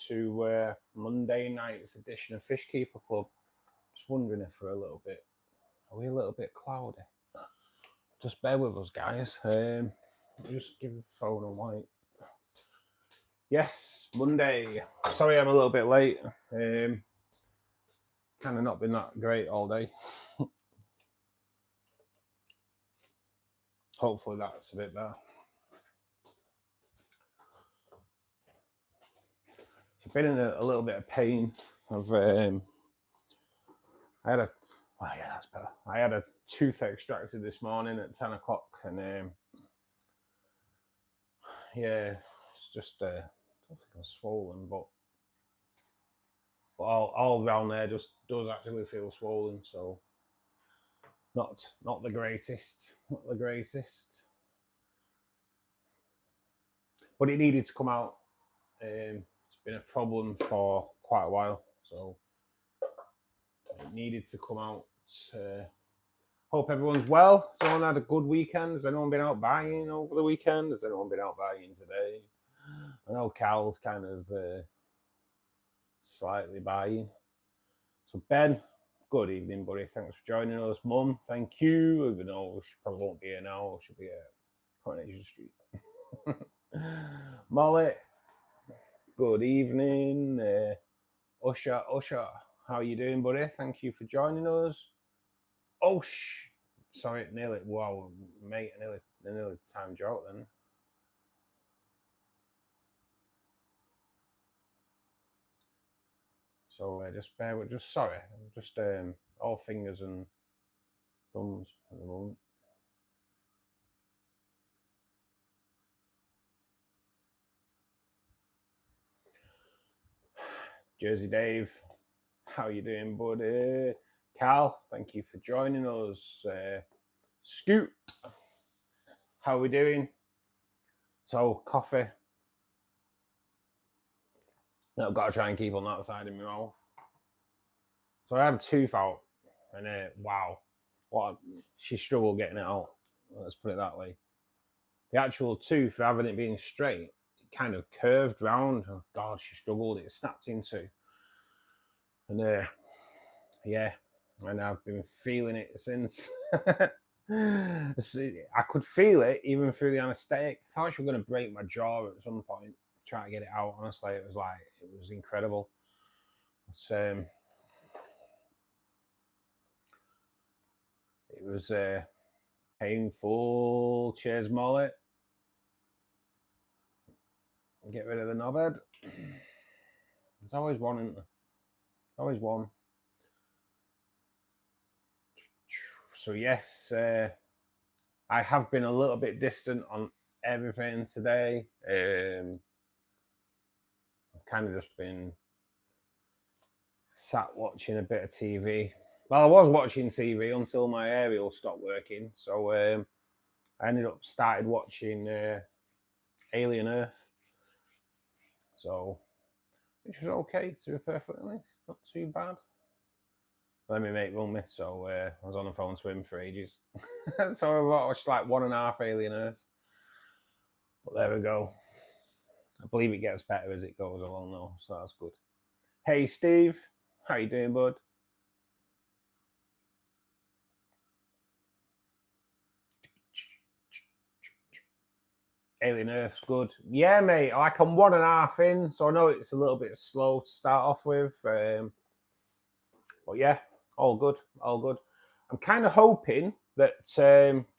to Monday night's edition of Fishkeeper Club. Just wondering if are we a little bit cloudy? Just bear with us, guys. Just give the phone a wipe. Yes, Monday. Sorry I'm a little bit late. Kind of not been that great all day. Hopefully that's a bit better. I've been in a little bit of pain. I had a tooth extracted this morning at 10 o'clock, and yeah, it's just I don't think I'm swollen, but all around there just does actually feel swollen. So not the greatest, but it needed to come out. It's been a problem for quite a while, so it needed to come out. Hope everyone's well. Has anyone had a good weekend? Has anyone been out buying over the weekend? Has anyone been out buying today? I know Cal's kind of slightly buying. So Ben, good evening, buddy. Thanks for joining us. Mum, thank you. Even though she probably won't be here now. She'll be at Coronation Street. Molly, good evening. Usher, how are you doing, buddy? Thank you for joining us. Oh, sorry, wow, mate, nearly timed you out then. So sorry, all fingers and thumbs at the moment. Jersey Dave, how you doing, buddy? Cal, thank you for joining us. Scoot, how are we doing? So, coffee. I've got to try and keep on that side of my mouth. So I had a tooth out, and wow, she struggled getting it out. Let's put it that way. The actual tooth, having it being straight, it kind of curved round. Oh God, she struggled. It snapped in two. And yeah, and I've been feeling it since. I could feel it even through the anaesthetic. I thought she was going to break my jaw at some point. Try to get it out. Honestly, it was incredible. But, it was painful. Cheers, Molly. Get rid of the knobhead. There's always one, isn't there? Always one. So yes, I have been a little bit distant on everything today. I've kind of just been sat watching a bit of TV. Well, I was watching TV until my aerial stopped working. So I started watching Alien Earth. So, which was okay, to be perfectly honest. Not too bad. Let me mate run me, so I was on the phone to him for ages. So I watched like 1.5 Alien Earth. But there we go. I believe it gets better as it goes along though, so that's good. Hey Steve, how you doing, bud? Alien Earth's good. Yeah, mate, like I'm 1.5 in, so I know it's a little bit slow to start off with. But yeah, all good. I'm kind of hoping that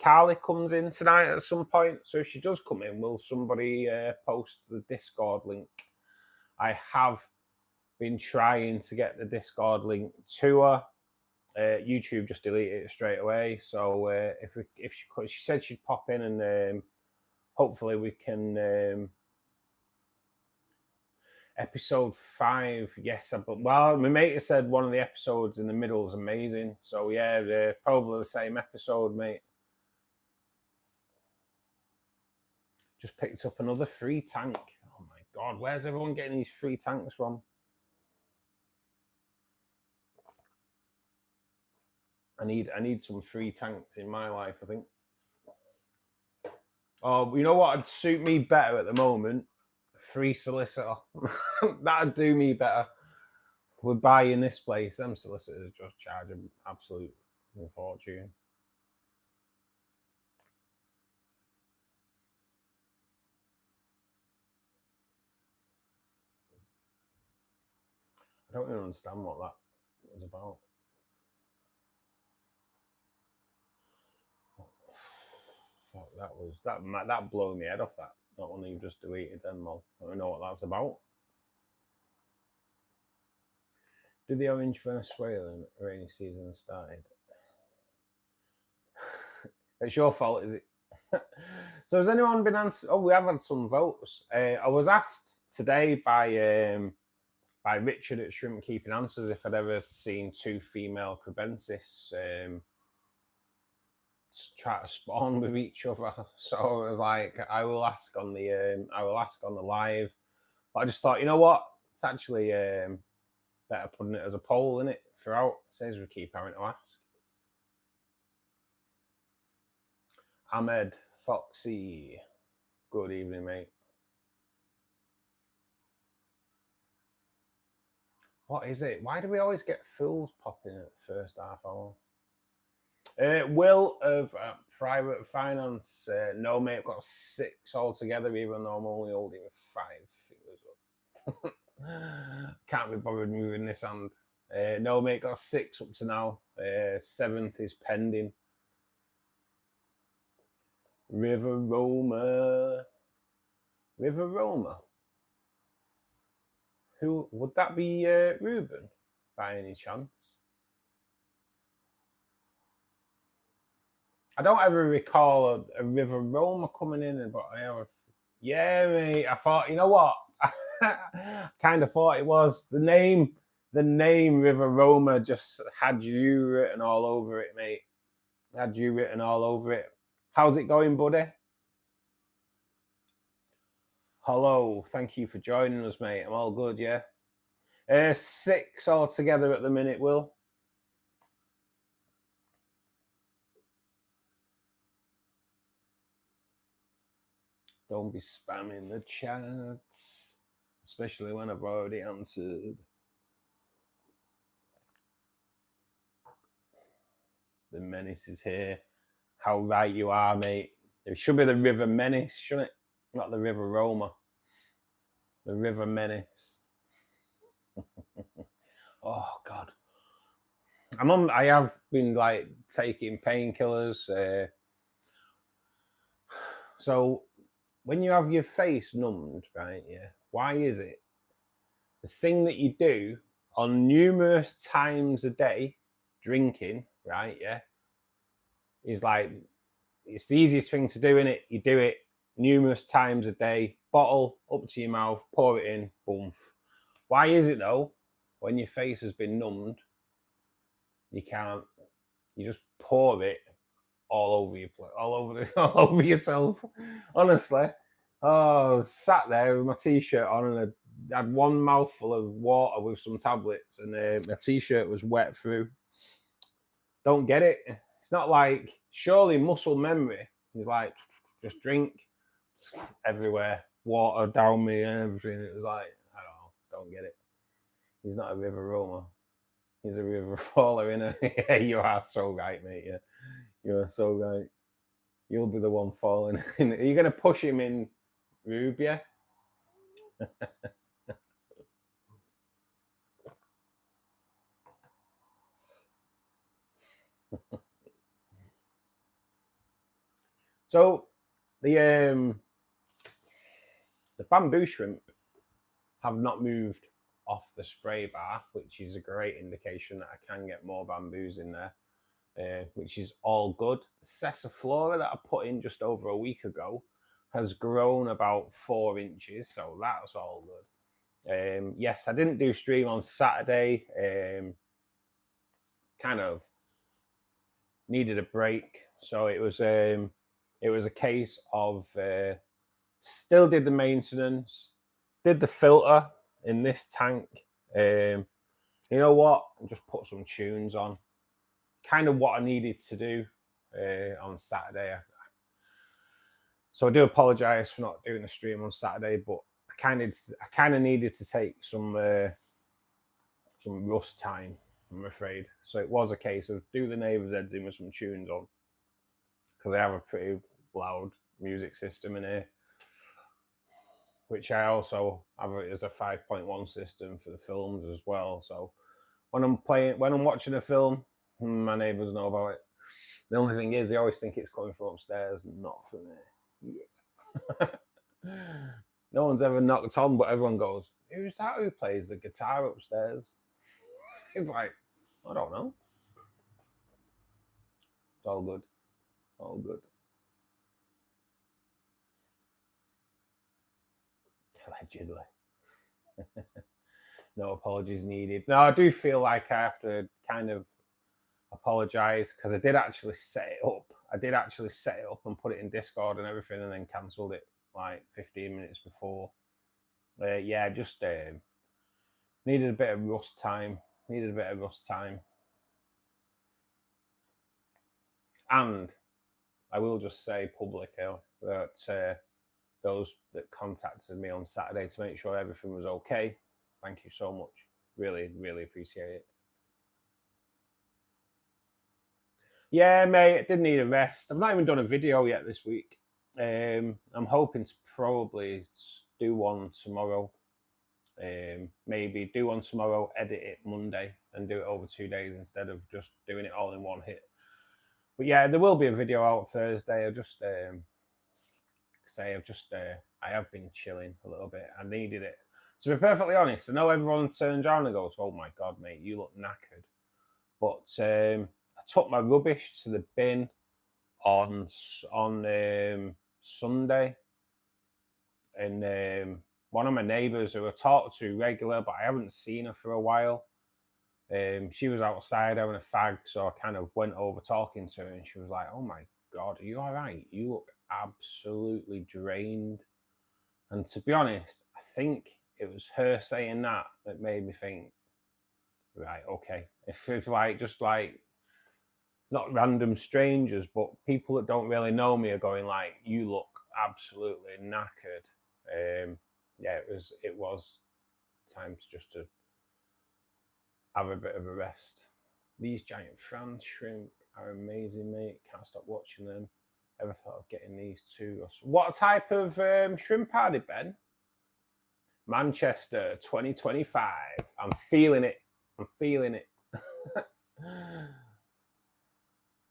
Carly comes in tonight at some point. So if she does come in, will somebody post the Discord link? I have been trying to get the Discord link to her. YouTube just deleted it straight away. So if she said she'd pop in, and hopefully we can. Episode 5, yes. Well, my mate has said one of the episodes in the middle is amazing. So yeah, they're probably the same episode, mate. Just picked up another free tank. Oh my God, where's everyone getting these free tanks from? I need some free tanks in my life, I think. Oh, you know what would suit me better at the moment? free solicitor. That'd do me better. We're buying this place. Them solicitors just charge an absolute fortune. I don't even understand what that was about. That blew me head off. That not only you just deleted them all. I don't know what that's about. Did the orange Venezuelan rainy season started? It's your fault, is it? So has anyone been answered? Oh, we have had some votes. I was asked today by Richard at Shrimp Keeping Answers if I'd ever seen two female crebensis try to spawn with each other. So I was like, I will ask on the live. But I just thought, you know what? It's actually better putting it as a poll in it throughout. Says we keep having to ask. Ahmed Foxy, good evening, mate. What is it? Why do we always get fools popping at the first half hour? Will of Private Finance. No, mate, I've got 6 altogether, even though I'm only holding 5 fingers up. Can't be bothered moving this hand. No, mate, got 6 up to now. 7th is pending. River Roma. Who would that be? Ruben, by any chance? I don't ever recall a River Roma coming in, but I have. Yeah, mate. I thought, you know what? Kind of thought it was the name. The name River Roma just had you written all over it, mate. Had you written all over it. How's it going, buddy? Hello. Thank you for joining us, mate. I'm all good, yeah. 6 altogether at the minute, Will. Don't be spamming the chats, especially when I've already answered. The Menace is here. How right you are, mate. It should be the River Menace, shouldn't it? Not the River Roma. The River Menace. Oh, God. I have been, like, taking painkillers. So when you have your face numbed, right, yeah, why is it the thing that you do on numerous times a day, drinking, right, yeah, is like, it's the easiest thing to do, innit? You do it numerous times a day, bottle up to your mouth, pour it in, boom. Why is it, though, when your face has been numbed, you just pour it all over your plate, all over yourself. Honestly, sat there with my t-shirt on, and I had one mouthful of water with some tablets, and my t-shirt was wet through. Don't get it. It's not like, surely muscle memory is like, just drink everywhere, water down me and everything. It was like, I don't get it. He's not a River Roma. He's a river faller, innit? Yeah, you are so right, mate. Yeah, you are so right. You'll be the one falling in. Are you going to push him in, Rube? Yeah. So the bamboo shrimp have not moved off the spray bar, which is a great indication that I can get more bamboos in there, which is all good. The Sessiflora that I put in just over a week ago has grown about 4 inches, so that's all good. Yes, I didn't do stream on Saturday. Kind of needed a break, so it was a case of still did the maintenance, did the filter in this tank. You know what? Just put some tunes on. Kind of what I needed to do on Saturday. So I do apologise for not doing a stream on Saturday, but I kind of needed to take some rust time, I'm afraid. So it was a case of do the neighbours' heads in with some tunes on, because I have a pretty loud music system in here, which I also have as a 5.1 system for the films as well. So when I'm watching a film, my neighbours know about it. The only thing is, they always think it's coming from upstairs, not from there. Yeah. No one's ever knocked on, but everyone goes, "Who's that who plays the guitar upstairs?" It's like, I don't know. It's all good. All good. Allegedly. No apologies needed. No, I do feel like I have to kind of apologize, because I did actually set it up. And put it in Discord and everything, and then cancelled it like 15 minutes before. Yeah, just needed a bit of rust time. And I will just say publicly that those that contacted me on Saturday to make sure everything was okay, thank you so much. Really, really appreciate it. Yeah, mate, it did need a rest. I've not even done a video yet this week. I'm hoping to probably do one tomorrow. Maybe do one tomorrow, edit it Monday, and do it over 2 days instead of just doing it all in one hit. But yeah, there will be a video out Thursday. I have been chilling a little bit. I needed it. To be perfectly honest, I know everyone turns around and goes, "Oh my God, mate, you look knackered." But I took my rubbish to the bin on Sunday, and one of my neighbours who I talk to regular, but I haven't seen her for a while. She was outside having a fag, so I kind of went over talking to her, and she was like, "Oh my God, are you all right? You look absolutely drained." And to be honest, I think it was her saying that made me think, right, okay, if like just like not random strangers, but people that don't really know me are going like, "You look absolutely knackered." Yeah, it was time to have a bit of a rest. These giant France shrimp are amazing, mate. Can't stop watching them. Ever thought of getting these too? What type of shrimp are they, Ben? Manchester 2025. I'm feeling it.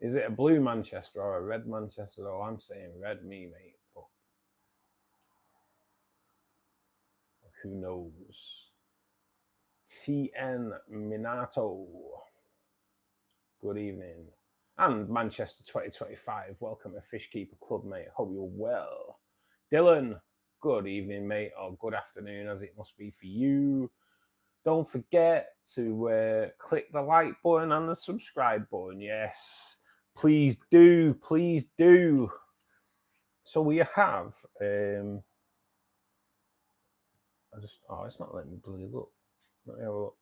Is it a blue Manchester or a red Manchester? Oh, I'm saying red, me, mate. But who knows? TN Minato. Good evening. And Manchester 2025. Welcome to Fishkeeper Club, mate. Hope you're well. Dylan, good evening, mate, or good afternoon, as it must be for you. Don't forget to click the like button and the subscribe button. Yes, please do. So we have it's not letting me bloody look. Let me have a look.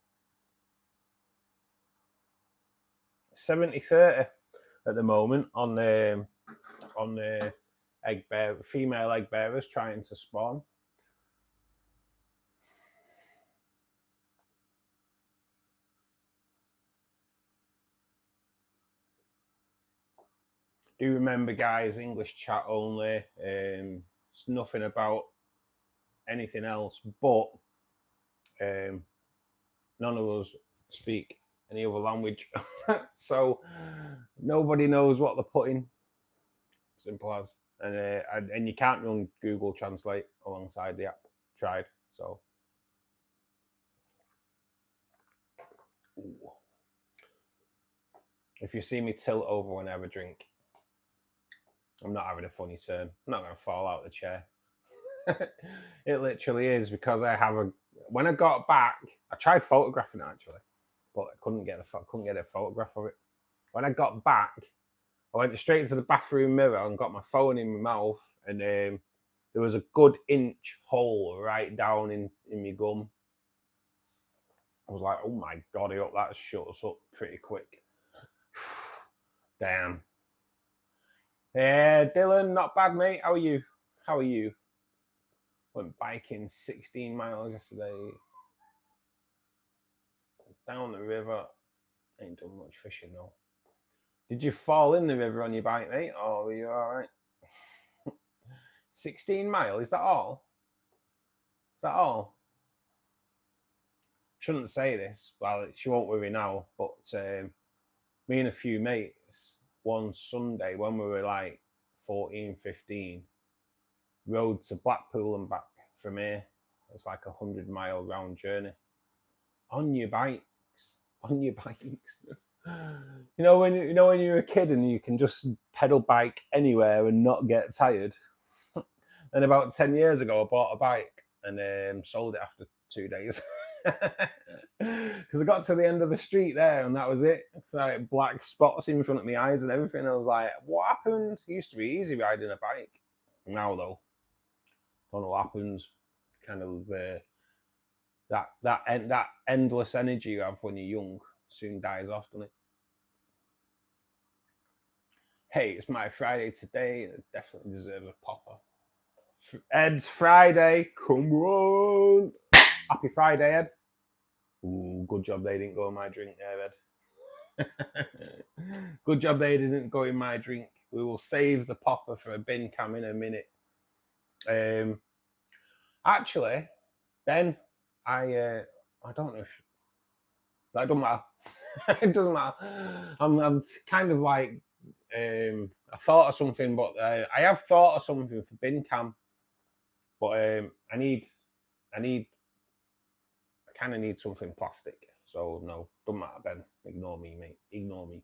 70-30 at the moment on the female egg bearers trying to spawn. Do remember, guys, English chat only. It's nothing about anything else, but none of us speak any other language, so nobody knows what they're putting. Simple as. And you can't run Google Translate alongside the app. Tried, so. Ooh. If you see me tilt over when I have a drink, I'm not having a funny turn. I'm not going to fall out of the chair. It literally is, because when I got back, I tried photographing it actually, but I couldn't get a photograph of it. When I got back, I went straight to the bathroom mirror and got my phone in my mouth, and there was a good inch hole right down in my gum. I was like, "Oh my God, I hope that shuts up pretty quick." Damn. Yeah, Dylan, not bad, mate. How are you? Went biking 16 miles yesterday. Down the river. Ain't done much fishing though. Did you fall in the river on your bike, mate? Or were you alright? 16 miles, is that all? Is that all? Shouldn't say this. Well, she won't worry now, but me and a few mates one Sunday when we were like 14, 15, rode to Blackpool and back from here. It's like 100-mile round journey. On your bikes. On your bikes. You know when you're a kid and you can just pedal bike anywhere and not get tired. And about 10 years ago, I bought a bike and sold it after 2 days because I got to the end of the street there and that was it. It's like black spots in front of my eyes and everything. I was like, "What happened?" It used to be easy riding a bike. Now though, don't know what happens. Kind of that endless energy you have when you're young soon dies off, doesn't it? Hey, it's my Friday today. I definitely deserve a popper. Ed's Friday. Come on. Happy Friday, Ed. Ooh, good job they didn't go in my drink there, Ed. Good job they didn't go in my drink. We will save the popper for a bin cam in a minute. Actually, Ben, I don't know if that doesn't matter. It doesn't matter. I'm kind of like I thought of something, but I have thought of something for bin cam, but I kind of need something plastic. So no, don't matter, Ben. Ignore me, mate. Ignore me.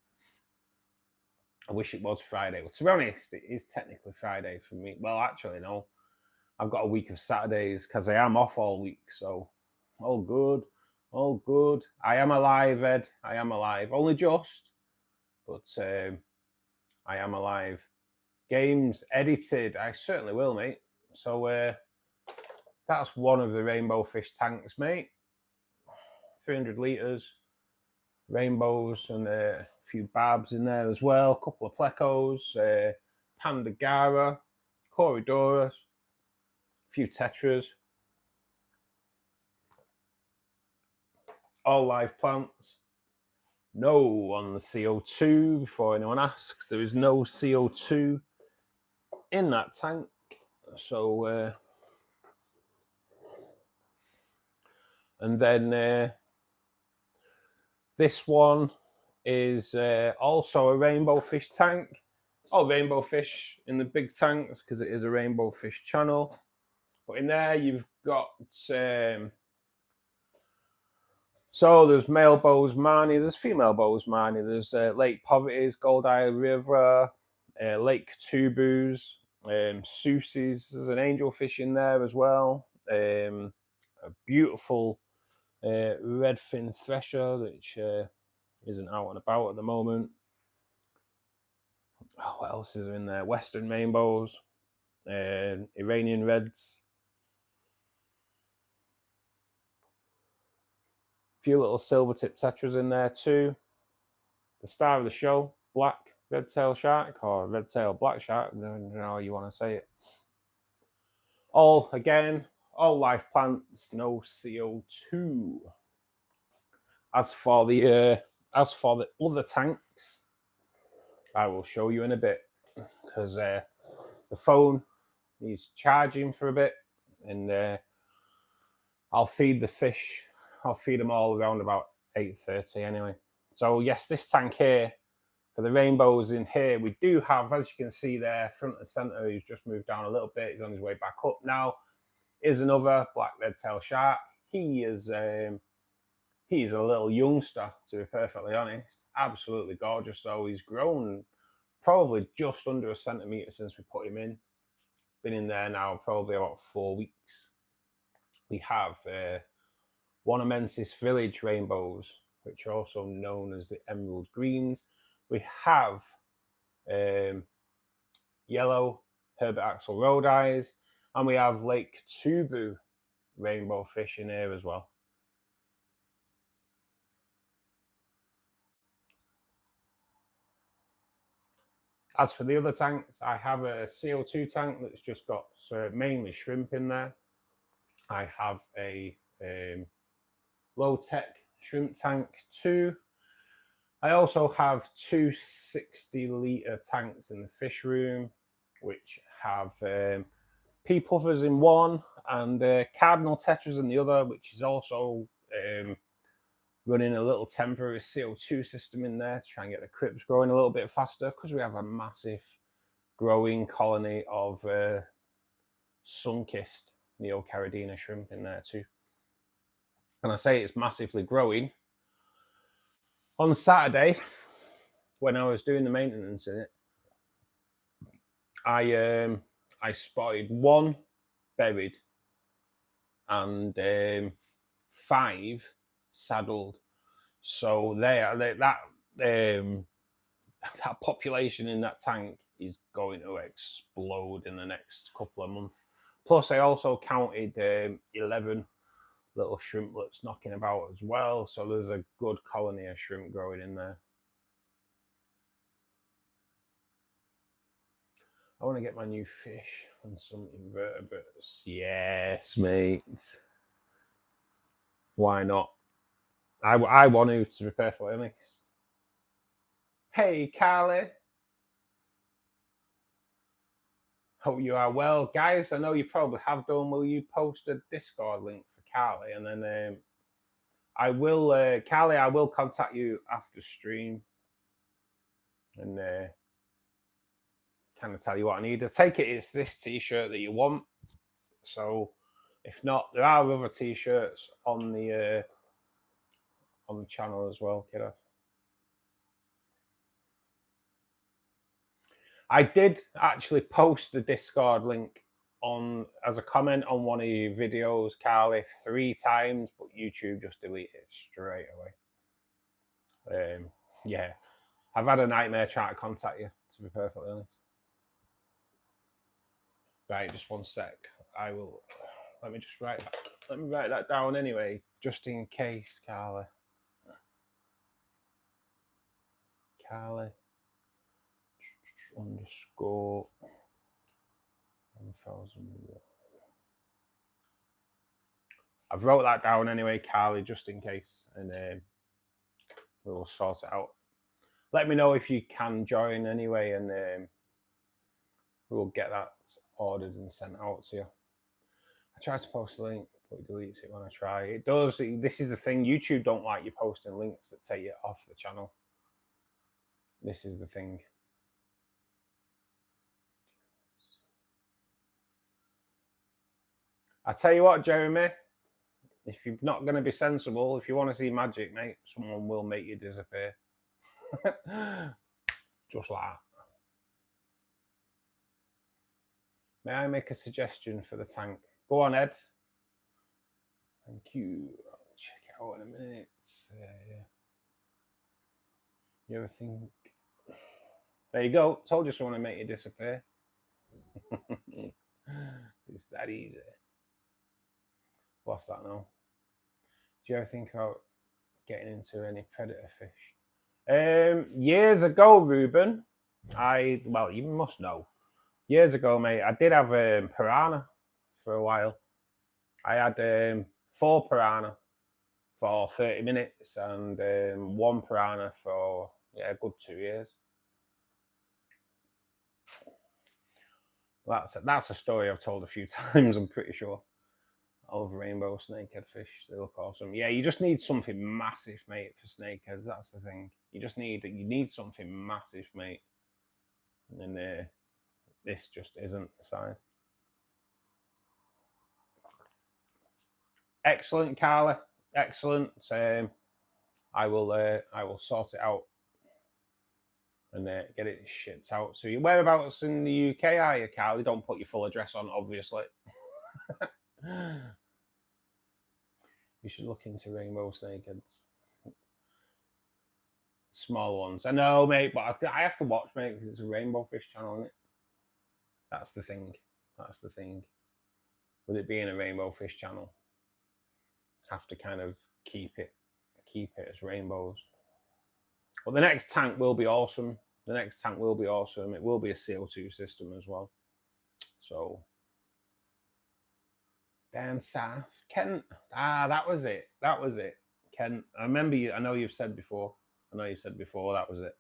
I wish it was Friday. Well, to be honest, it is technically Friday for me. Well, actually, no. I've got a week of Saturdays because I am off all week. So all good. All good. I am alive, Ed. I am alive. Only just. But I am alive. Games edited. I certainly will, mate. So that's one of the rainbow fish tanks, mate. 300 litres. Rainbows and a few barbs in there as well. A couple of plecos. Pandagara. Corridorus. A few tetras. All live plants. No on the CO2 before anyone asks. There is no CO2 in that tank. So, and then this one is also a rainbow fish tank. All rainbow fish in the big tanks because it is a rainbow fish channel. But in there you've got so there's male Bozeman, there's female Bozeman, there's Lake Poverty's, Gold Isle River, Lake Tubus, Seuss's, there's an angelfish in there as well. A beautiful redfin thresher, which isn't out and about at the moment. Oh, what else is in there? Western rainbows, Iranian reds. Few little silver tip tetras in there too. The star of the show, black red tail shark or red tail black shark, I don't know how you want to say it. All live plants, no CO2. As for the other tanks, I will show you in a bit because the phone needs charging for a bit, and I'll feed the fish. I'll feed them all around about 8:30 anyway. So yes, this tank here, for the rainbows in here, we do have, as you can see there, front and center, he's just moved down a little bit. He's on his way back up now. Is another black red tail shark. He is a little youngster, to be perfectly honest. Absolutely gorgeous though. He's grown probably just under a centimetre since we put him in. Been in there now probably about 4 weeks. We have Wanamensis Village rainbows, which are also known as the emerald greens. We have yellow Herbert Axel road eyes, and we have Lake Tubu rainbow fish in here as well. As for the other tanks, I have a CO2 tank that's just got mainly shrimp in there. I have a low-tech shrimp tank too. I also have two 60-litre tanks in the fish room, which have pea puffers in one and cardinal tetras in the other, which is also running a little temporary CO2 system in there to try and get the crypts growing a little bit faster, because we have a massive growing colony of sun-kissed Neocaridina shrimp in there too. And I say it's massively growing. On Saturday, when I was doing the maintenance in it, I spotted one buried and 5 saddled. So that population in that tank is going to explode in the next couple of months. Plus, I also counted 11 little shrimplets knocking about as well. So there's a good colony of shrimp growing in there. I want to get my new fish and some invertebrates. Yes, mate. Why not? I want to be perfectly honest. Hey, Carly. Hope you are well. Guys, I know you probably have done. Will you post a Discord link for Carly? And then I will, Carly, I will contact you after stream and kind of tell you what I need. I take it it's this t-shirt that you want. So if not, there are other t-shirts on the channel as well, kiddo. I did actually post the Discord link on as a comment on one of your videos, Carly, 3 times, but YouTube just deleted it straight away. Yeah, I've had a nightmare trying to contact you, to be perfectly honest. Right, just one sec. I will. Let me write that down anyway, just in case, Carly. Carly _ 1001. I've wrote that down anyway, Carly, just in case, and we will sort it out. Let me know if you can join anyway, and we will get that ordered and sent out to you. I tried to post a link, but it deletes it when I try. It does. This is the thing. YouTube don't like you posting links that take you off the channel. This is the thing. I tell you what, Jeremy, if you're not going to be sensible, if you want to see magic, mate, someone will make you disappear. Just like that. May I make a suggestion for the tank? Go on, Ed. Thank you. I'll check it out in a minute. You ever think? There you go. Told you someone to make you disappear. It's that easy. What's that now? Do you ever think about getting into any predator fish? Years ago, Ruben, well, you must know. Years ago, mate, I did have piranha for a while. I had 4 piranha for 30 minutes and 1 piranha for a good 2 years. That's a story I've told a few times, I'm pretty sure. I love rainbow snakehead fish. They look awesome. Yeah, you just need something massive, mate, for snakeheads. That's the thing. You need something massive, mate. And this just isn't the size. Excellent, Carly. Excellent. I will sort it out and get it shipped out to you. Whereabouts in the UK are you, Carly? Don't put your full address on, obviously. You should look into rainbow snakeheads. Small ones. I know, mate, but I have to watch, mate, because it's a rainbow fish channel, isn't it? That's the thing. That's the thing. With it being a rainbow fish channel, have to kind of keep it as rainbows. But the next tank will be awesome. The next tank will be awesome. It will be a CO2 system as well. So Down south, Kent. Ah, that was it. That was it. Kent. I remember you. I know you've said before. I know you've said before that was it.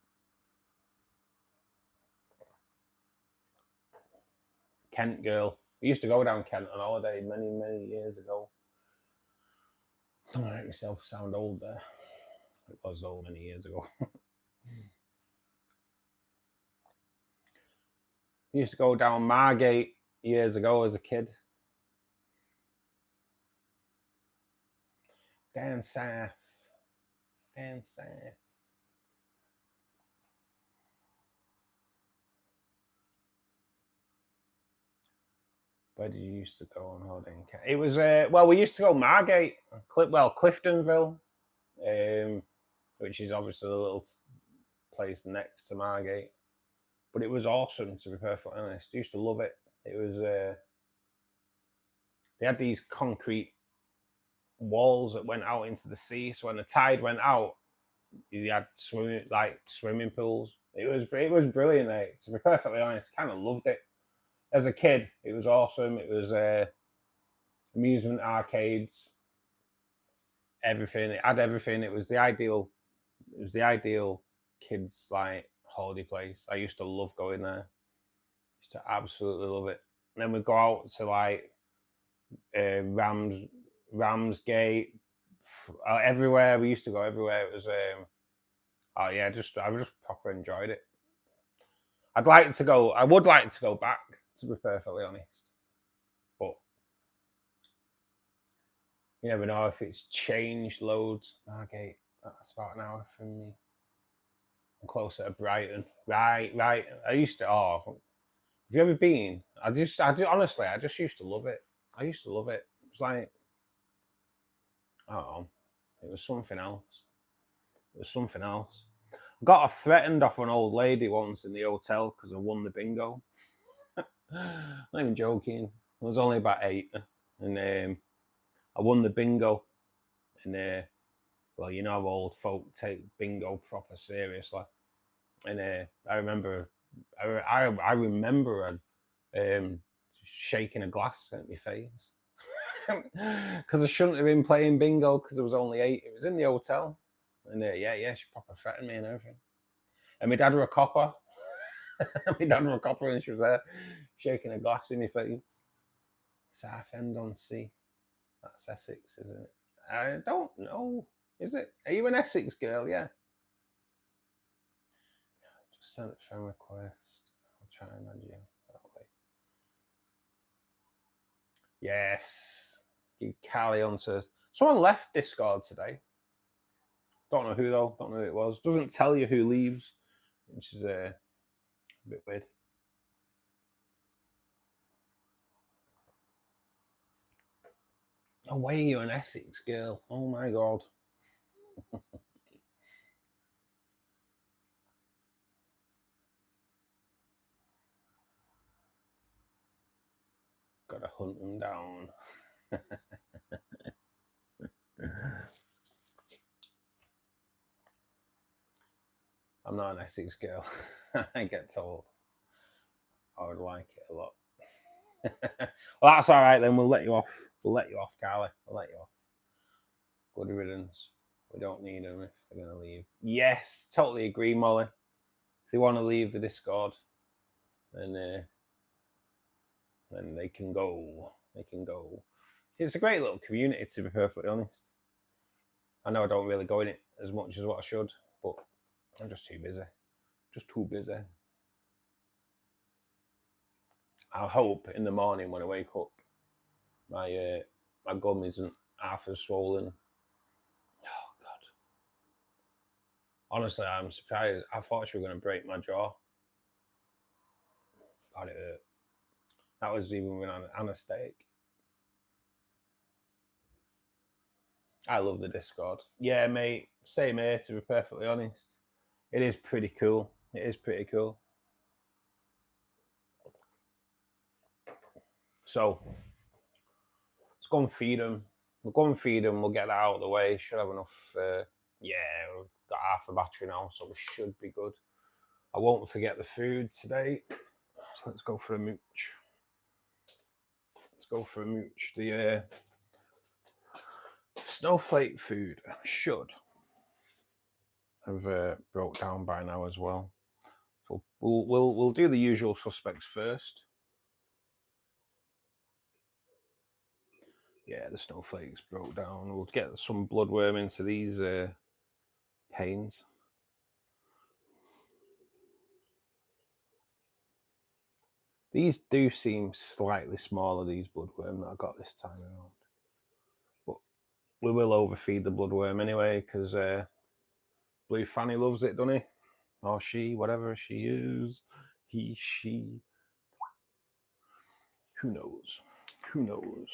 Kent girl. I used to go down Kent on holiday many years ago. Don't make myself sound old there. It was old many years ago. I used to go down Margate years ago as a kid. Down south. Down south. Where did you used to go on holiday? It was well, we used to go Margate, Cliftonville, which is obviously a little place next to Margate. But it was awesome, to be perfectly honest. I used to love it. It was they had these concrete walls that went out into the sea. So when the tide went out, you had swimming pools. It was brilliant, mate. To be perfectly honest, kind of loved it. As a kid, it was awesome. It was amusement arcades, everything. It had everything. It was the ideal kids like holiday place. I used to love going there. Used to absolutely love it. And then we'd go out to like Ramsgate, everywhere. We used to go everywhere. It was oh yeah, I just proper enjoyed it. I would like to go back, to be perfectly honest. But you never know if it's changed loads. Margate, that's about an hour from me. I'm closer to Brighton. Right. I used to have you ever been? Honestly, I just used to love it. I used to love it. It was like, I don't know, it was something else. It was something else. I got threatened off an old lady once in the hotel because I won the bingo. Not even joking. I was only about 8, and I won the bingo. And well, you know how old folk take bingo proper seriously. And I remember her shaking a glass at my face because I shouldn't have been playing bingo because I was only 8. It was in the hotel, and yeah, she proper threatened me and everything. And my dad were a copper. And she was there shaking a glass in my face. Southend-on-Sea. That's Essex, isn't it? I don't know. Is it? Are you an Essex girl? Yeah. Just sent a friend request. I'll try and add you that way. Yes. You carry on to. Someone left Discord today. Don't know who though. Don't know who it was. Doesn't tell you who leaves, which is a bit weird. Oh, why are you an Essex girl? Oh my god. Gotta hunt them down. I'm not an Essex girl. I get told. I would like it a lot. Well, that's all right then. We'll let you off. We'll let you off, Carly. We'll let you off. Good riddance. We don't need them if they're going to leave. Yes, totally agree, Molly. If they want to leave the Discord, then they can go. They can go. It's a great little community, to be perfectly honest. I know I don't really go in it as much as what I should, but I'm just too busy. Just too busy. I hope in the morning when I wake up, my gum isn't half as swollen. Oh God! Honestly, I'm surprised. I thought she was going to break my jaw. God, it hurt. That was even with an anaesthetic. I love the Discord. Yeah, mate. Same here, to be perfectly honest. It is pretty cool. It is pretty cool. So, let's go and feed them. We'll go and feed them. We'll get that out of the way. Should have enough. Yeah, we've got half a battery now, so we should be good. I won't forget the food today. So let's go for a mooch. Let's go for a mooch. The snowflake food should have broke down by now as well. So we'll do the usual suspects first. Yeah, the snowflakes broke down. We'll get some bloodworm into these panes. These do seem slightly smaller, these bloodworm that I got this time around. But we will overfeed the bloodworm anyway, because Blue Fanny loves it, doesn't he? Or she, whatever she is. He, she. Who knows? Who knows?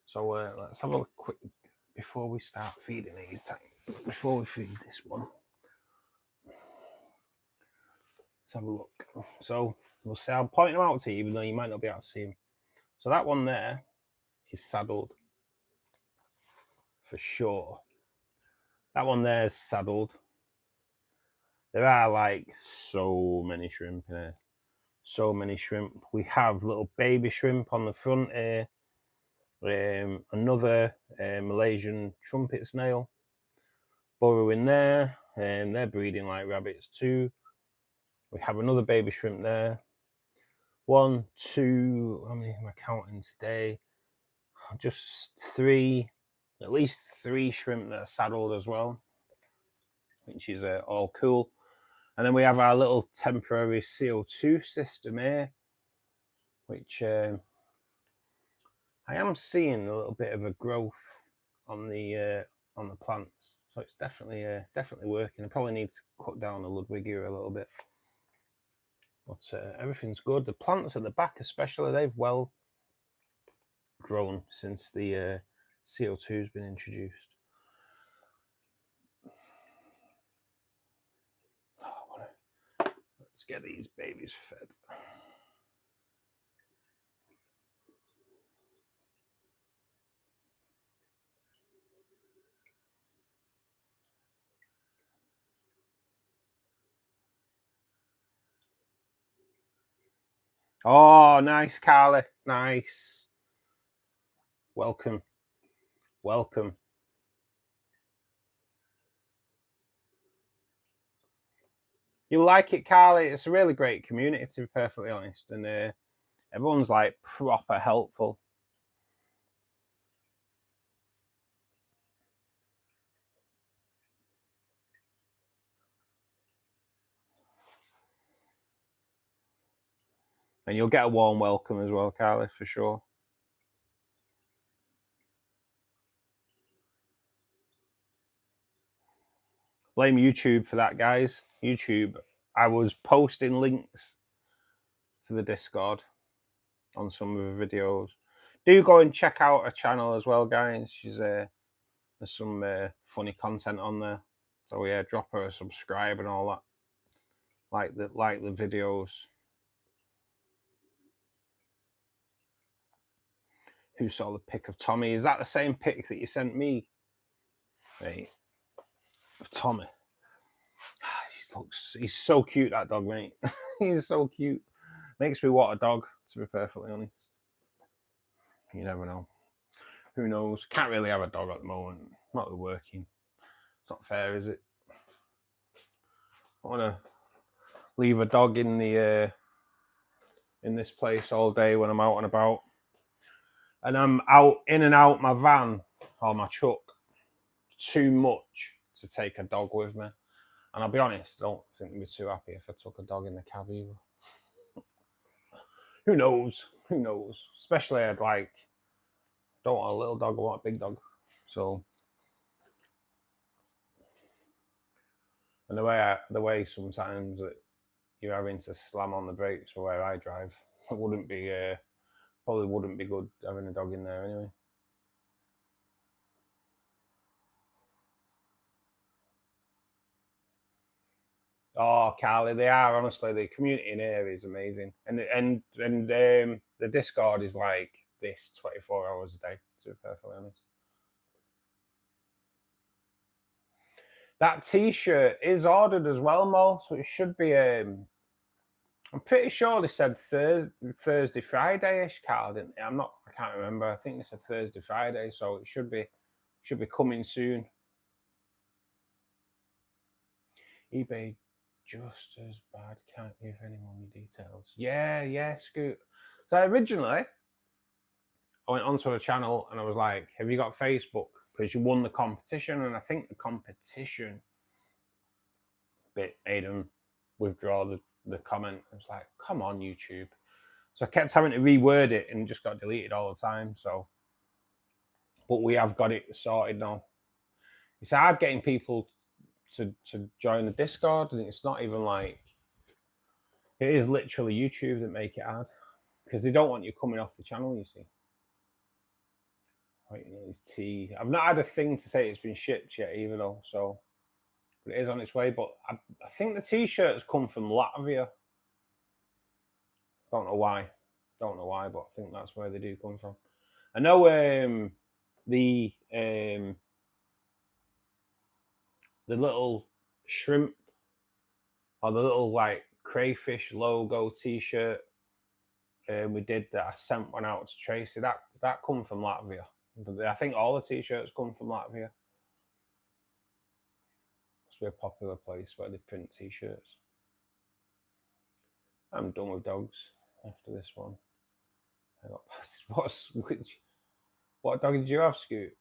So let's have a quick, before we start feeding these tanks, before we feed this one, let's have a look. So we'll see, I'll point them out to you, even though you might not be able to see them. So that one there is saddled for sure. That one there is saddled. There are like so many shrimp in here. So many shrimp. We have little baby shrimp on the front here. Another Malaysian trumpet snail burrowing there. They're breeding like rabbits too. We have another baby shrimp there. 1, 2, how many am I counting today? Just 3, at least 3 shrimp that are saddled as well, which is all cool. And then we have our little temporary CO2 system here, which I am seeing a little bit of a growth on the plants. So it's definitely working. I probably need to cut down the Ludwigia a little bit. But everything's good. The plants at the back especially, they've well grown since the CO2 has been introduced. Let's get these babies fed. Oh, nice, Carly. Nice. Welcome. Welcome. You'll like it, Carly. It's a really great community, to be perfectly honest. And everyone's like proper helpful. And you'll get a warm welcome as well, Carly, for sure. Blame YouTube for that, guys. YouTube. I was posting links for the Discord on some of the videos. Do go and check out her channel as well, guys. There's some funny content on there. So yeah, drop her a subscribe and all that. Like the videos. Who saw the pic of Tommy? Is that the same pic that you sent me? Right. Of Tommy. He's so cute, that dog, mate. He's so cute. Makes me want a dog, to be perfectly honest. You never know. Who knows? Can't really have a dog at the moment. Not working. It's not fair, is it? I want to leave a dog in the in this place all day when I'm out and about. And I'm out in and out my van or my truck too much to take a dog with me. And I'll be honest, I don't think I'd be too happy if I took a dog in the cab either. Who knows? Who knows? Especially don't want a little dog, I want a big dog. So, and the way sometimes that you're having to slam on the brakes for where I drive, it wouldn't be probably wouldn't be good having a dog in there anyway. Oh, Carly, they are, honestly. The community in here is amazing, and the Discord is like this 24 hours a day, to be perfectly honest. That T-shirt is ordered as well, Mo, so it should be I'm pretty sure they said Thursday, Friday-ish, Carl, didn't they? I can't remember. I think they said Thursday, Friday, so it should be coming soon. eBay just as bad. Can't give any more details. Yeah, Scoot. So originally, I went onto a channel and I was like, "Have you got Facebook? Because you won the competition." And I think the competition bit made them withdraw the comment. I was like, "Come on, YouTube." So I kept having to reword it and it just got deleted all the time. So, but we have got it sorted now. It's hard getting people to join the Discord, and it's not even like, it is literally YouTube that make it hard because they don't want you coming off the channel, you see. Waiting on his tea. I've not had a thing to say it's been shipped yet either though, so, but it is on its way. But I think the t-shirts come from Latvia. Don't know why, but I think that's where they do come from. I know the little shrimp or the little like crayfish logo t-shirt we did that, I sent one out to Tracy, that come from Latvia. But I think all the t-shirts come from Latvia. Must be a popular place where they print t-shirts. I'm done with dogs after this one. I got past what dog did you have, Scoot?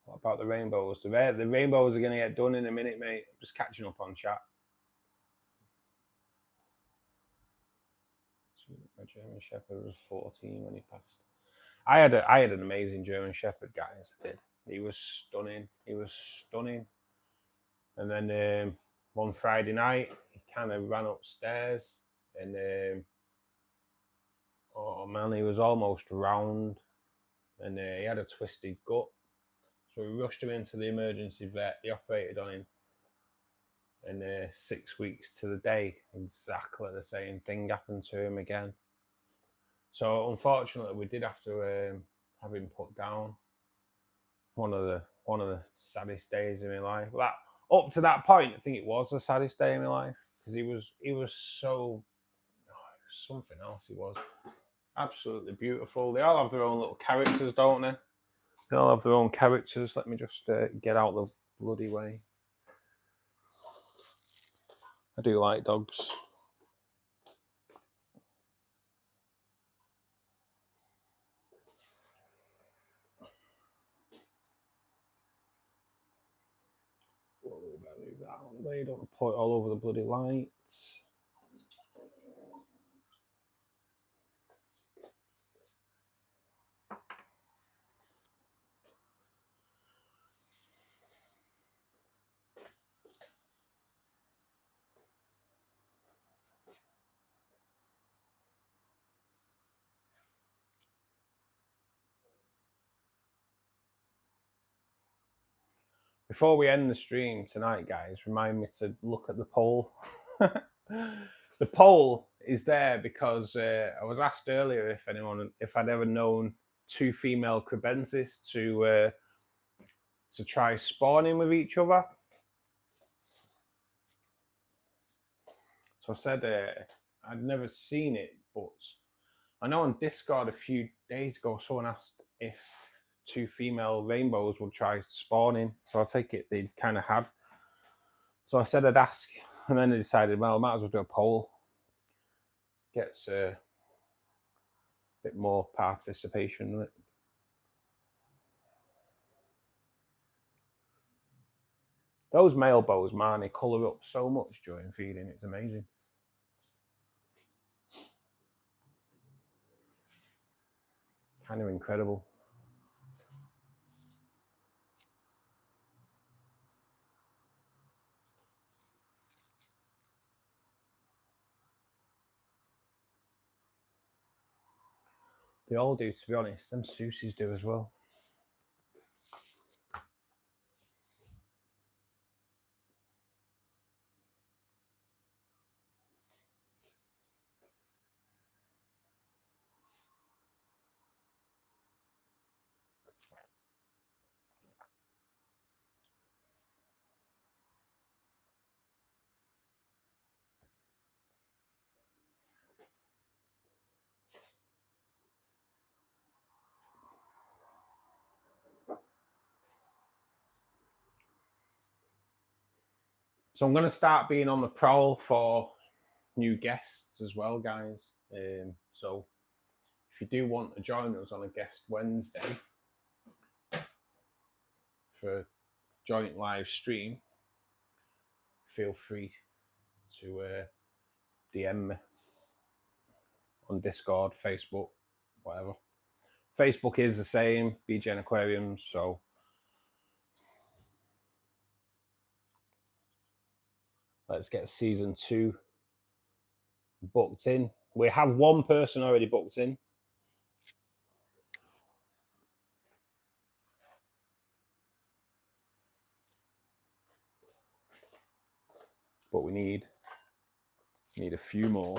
What about the rainbows? The rainbows are going to get done in a minute, mate. Just catching up on chat. My German Shepherd was 14 when he passed. I had an amazing German Shepherd, guys. I did. He was stunning. And then one Friday night, he kind of ran upstairs, and oh man, he was almost round, and he had a twisted gut. So we rushed him into the emergency vet. They operated on him, and 6 weeks to the day, exactly the same thing happened to him again. So unfortunately, we did have to have him put down. One of the saddest days in my life. That up to that point, I think it was the saddest day in my life because he was so something else. He was absolutely beautiful. They all have their own little characters, don't they? They all have their own characters. Let me just get out the bloody way. I do like dogs. Whoa, better move that out of the way. Don't pour it all over the bloody lights. Before we end the stream tonight, guys, remind me to look at the poll. The poll is there because I was asked earlier if I'd ever known two female crebensis to try spawning with each other. So I said I'd never seen it, but I know on Discord a few days ago someone asked if two female rainbows would try spawning. So I take it they kind of had. So I said I'd ask, and then they decided, well, I might as well do a poll. Gets a bit more participation in it. Those male bows, man, they colour up so much during feeding. It's amazing. Kind of incredible. They all do, to be honest. Them Susies do as well. So I'm going to start being on the prowl for new guests as well, guys. So if you do want to join us on a guest Wednesday for a joint live stream, feel free to DM me on Discord, Facebook, whatever. Facebook is the same, BGN Aquariums. So let's get season 2 booked in. We have one person already booked in. But we need a few more.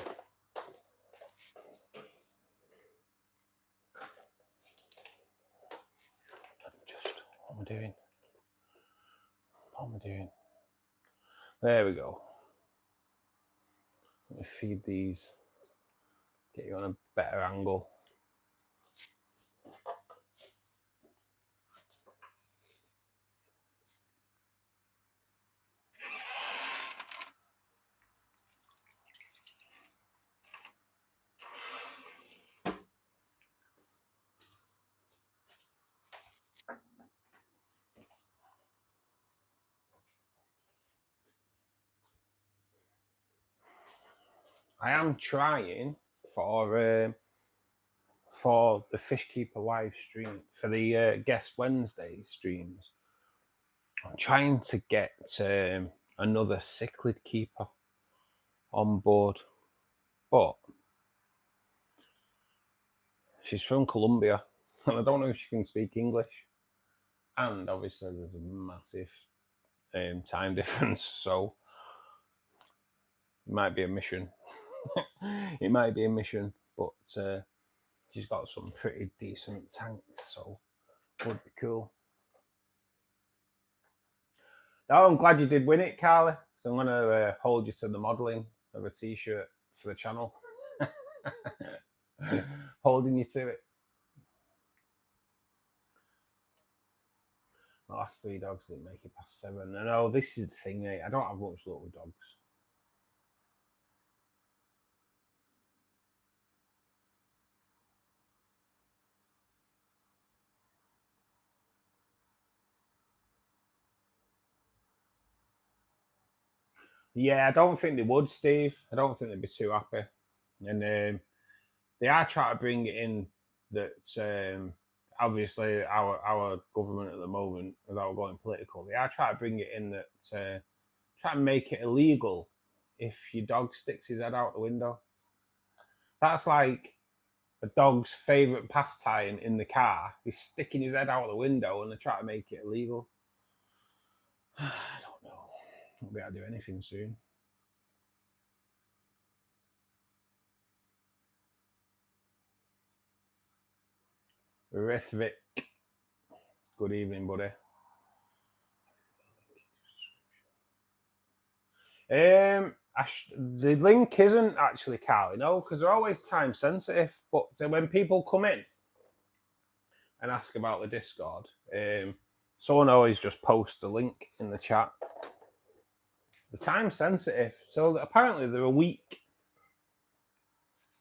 What am I doing? What am I doing? There we go. Let me feed these. Get you on a better angle. I am trying for the Fishkeeper live stream, for the Guest Wednesday streams. I'm trying to get another cichlid keeper on board, but she's from Colombia and I don't know if she can speak English, and obviously there's a massive time difference, so it might be a mission. It might be a mission, but she's got some pretty decent tanks, so it would be cool. Now, I'm glad you did win it, Carly. So I'm going to hold you to the modelling of a t-shirt for the channel. Holding you to it. My last 3 dogs didn't make it past 7. I know, this is the thing, mate. I don't have much luck with dogs. Yeah, I don't think they would, Steve. I don't think they'd be too happy. And they are trying to bring it in that obviously our government at the moment, without going political, they are trying to bring it in that try and make it illegal if your dog sticks his head out the window. That's like a dog's favourite pastime in the car. He's sticking his head out the window and they try to make it illegal. I don't know. Won't be able to do anything soon. Rithvik. Good evening, buddy. The link isn't actually, Carly, no, because they're always time sensitive. But when people come in and ask about the Discord, someone always just posts a link in the chat. The time sensitive, so apparently they're a week,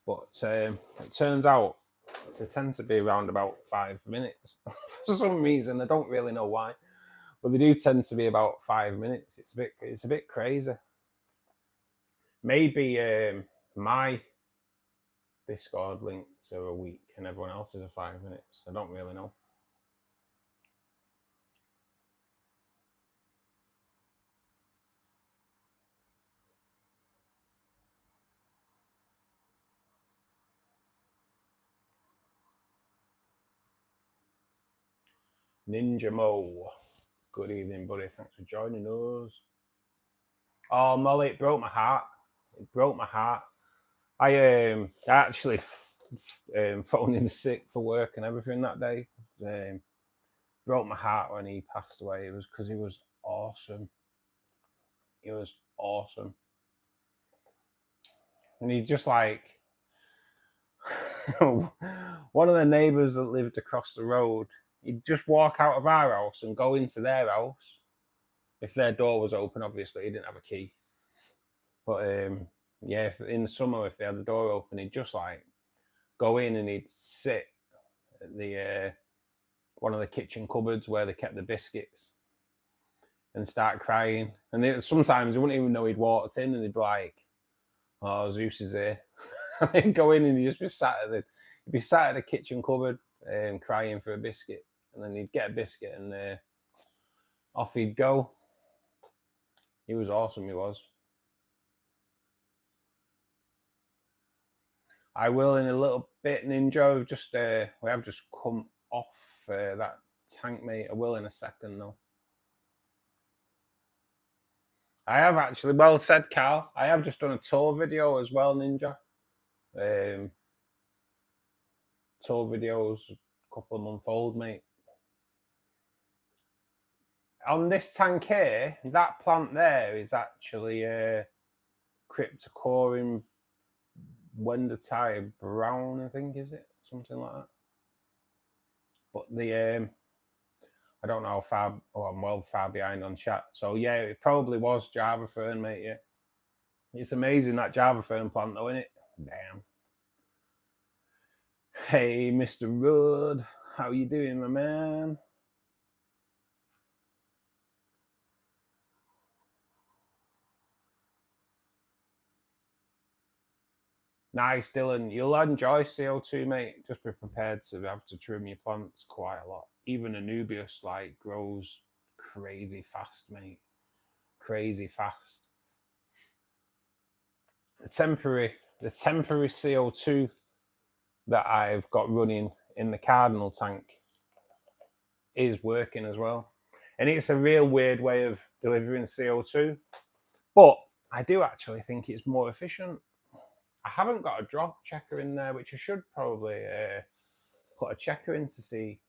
but it turns out they tend to be around about 5 minutes for some reason. I don't really know why, but they do tend to be about 5 minutes. It's a bit crazy. Maybe my Discord links are a week and everyone else's are 5 minutes. I don't really know. Ninja Mo. Good evening, buddy. Thanks for joining us. Oh, Molly, it broke my heart. It broke my heart. I actually phoned in sick for work and everything that day. Broke my heart when he passed away. It was because he was awesome. He was awesome. And he just like one of the neighbours that lived across the road, he'd just walk out of our house and go into their house if their door was open, obviously he didn't have a key. But yeah, if, in the summer, if they had the door open, he'd just like go in and he'd sit at the one of the kitchen cupboards where they kept the biscuits and start crying. And sometimes he wouldn't even know he'd walked in, and they'd be like, "Oh, Zeus is here." And they'd go in and he'd just be sat at the kitchen cupboard crying for a biscuit. And then he'd get a biscuit and off he'd go. He was awesome, he was. I will in a little bit, Ninja. We have just come off that tank, mate. I will in a second, though. I have actually, well said, Carl. I have just done a tour video as well, Ninja. Tour videos, a couple of months old, mate. On this tank here, that plant there is actually a Cryptocorum Wendertai Brown, I think, is it? Something like that. But the I don't know how far. Oh, I'm well far behind on chat. So yeah, it probably was Java Fern, mate. Yeah, it's amazing that Java Fern plant, though, isn't it? Damn. Hey, Mr. Rudd, how you doing, my man? Nice, Dylan. You'll enjoy CO2, mate. Just be prepared to have to trim your plants quite a lot. Even Anubius like grows crazy fast, mate. Crazy fast. The temporary CO2 that I've got running in the cardinal tank is working as well. And it's a real weird way of delivering CO2. But I do actually think it's more efficient. I haven't got a drop checker in there, which I should probably put a checker in to see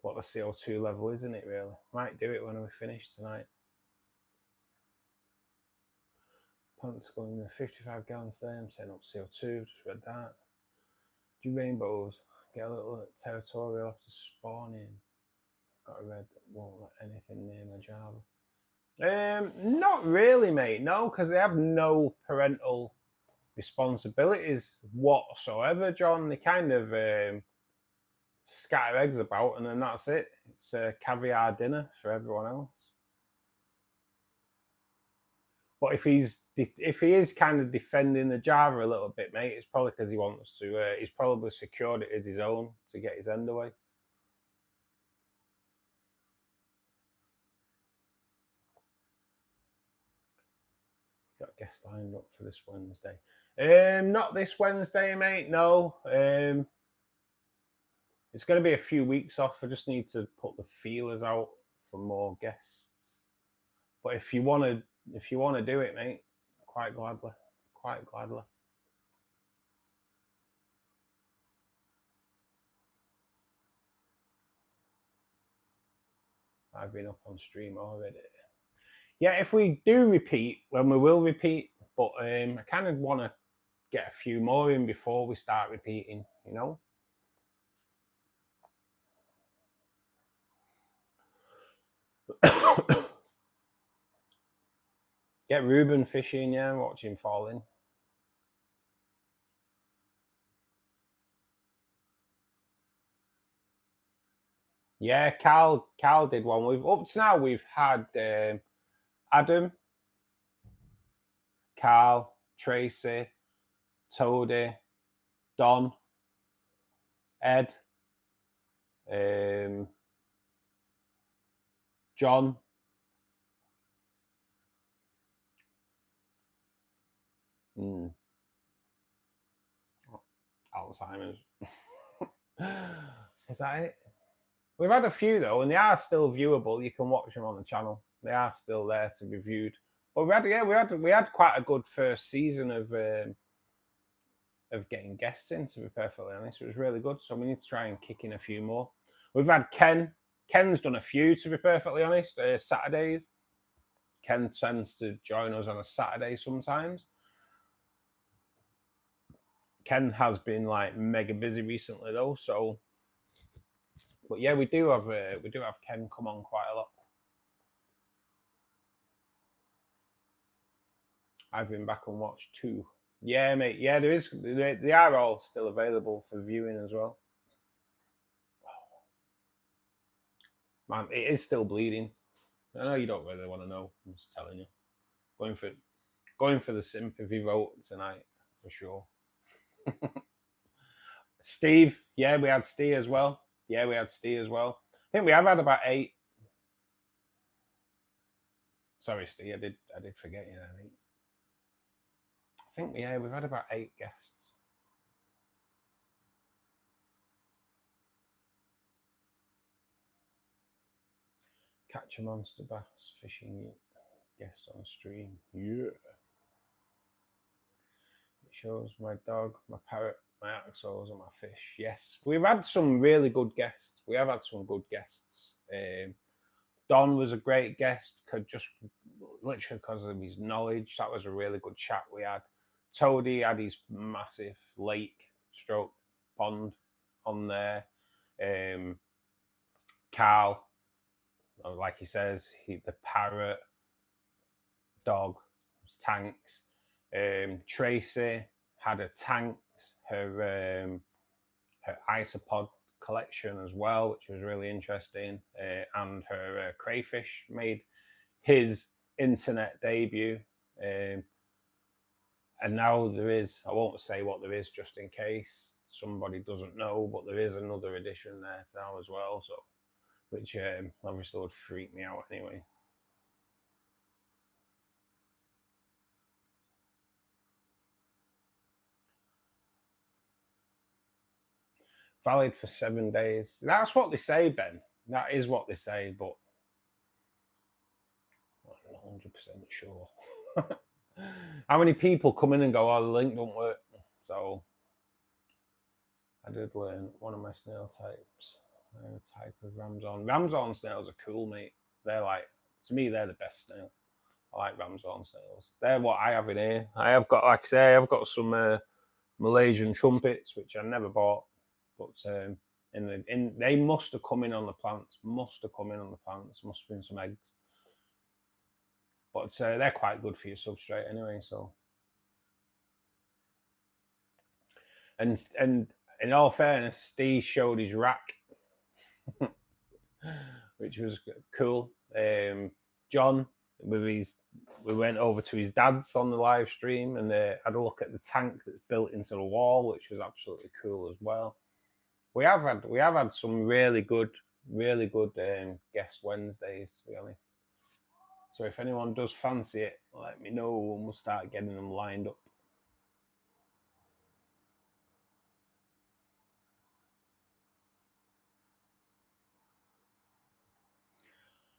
what the CO2 level is in it, really. Might do it when we finish tonight. Plants going in 55 gallons there. I'm setting up CO2, just read that. Do rainbows get a little territorial after spawning? Got a red that won't let anything near my Java. Not really, mate. No, because they have no parental responsibilities whatsoever, John. They kind of scatter eggs about, and then that's it. It's a caviar dinner for everyone else. But if he is kind of defending the Java a little bit, mate, it's probably because he wants to. He's probably secured it as his own to get his end away. Got a guest lined up for this Wednesday. Not this Wednesday, mate. No. It's going to be a few weeks off. I just need to put the feelers out for more guests. But if you want to do it, mate, quite gladly. I've been up on stream already. Yeah, if we do repeat, when we will repeat, but I kind of want to get a few more in before we start repeating, you know. Get Ruben fishing, yeah, watch him fall in. Yeah, Carl did one. Up to now we've had Adam, Carl, Tracy, Toady, Don, Ed, John, Alzheimer's. Is that it? We've had a few though, and they are still viewable. You can watch them on the channel. They are still there to be viewed. But we had quite a good first season of getting guests in, to be perfectly honest. It was really good. So we need to try and kick in a few more. We've had Ken. Ken's done a few, to be perfectly honest. Saturdays. Ken tends to join us on a Saturday sometimes. Ken has been like mega busy recently though, so. But yeah, we do have Ken come on quite a lot. I've been back and watched 2. Yeah, mate. Yeah, there is. They are all still available for viewing as well. Man, it is still bleeding. I know you don't really want to know. I'm just telling you. Going for the sympathy vote tonight for sure. Steve, yeah, we had Steve as well. Yeah, we had Steve as well. I think we have had about 8. Sorry, Steve, I did forget you. I think we've had about 8 guests. Catch a monster bass fishing guest on stream. Yeah. It shows my dog, my parrot, my axles, and my fish. Yes, we've had some really good guests. We have had some good guests. Don was a great guest, just literally because of his knowledge. That was a really good chat we had. Toady had his massive lake stroke pond on there. Carl, like he says, the parrot, dog, tanks. Tracy had her tanks, her isopod collection as well, which was really interesting, and her crayfish made his internet debut. And now there is, I won't say what there is just in case somebody doesn't know, but there is another edition there now as well, so which obviously would freak me out anyway. Valid for 7 days. That's what they say, Ben. That is what they say, but I'm not 100% sure. How many people come in and go, oh, the link don't work? So I did learn one of my snail types. I have a type of ramshorn. Ramshorn snails are cool, mate. They're like, to me, they're the best snail. I like ramshorn snails. They're what I have in here. I have got, like I say, I've got some Malaysian trumpets, which I never bought, but they must have come in on the plants. Must have been some eggs. But they're quite good for your substrate anyway. So, and in all fairness, Steve showed his rack, which was cool. John, we went over to his dad's on the live stream and had a look at the tank that's built into the wall, which was absolutely cool as well. We have had some really good guest Wednesdays, to be honest. So if anyone does fancy it, let me know and we'll start getting them lined up.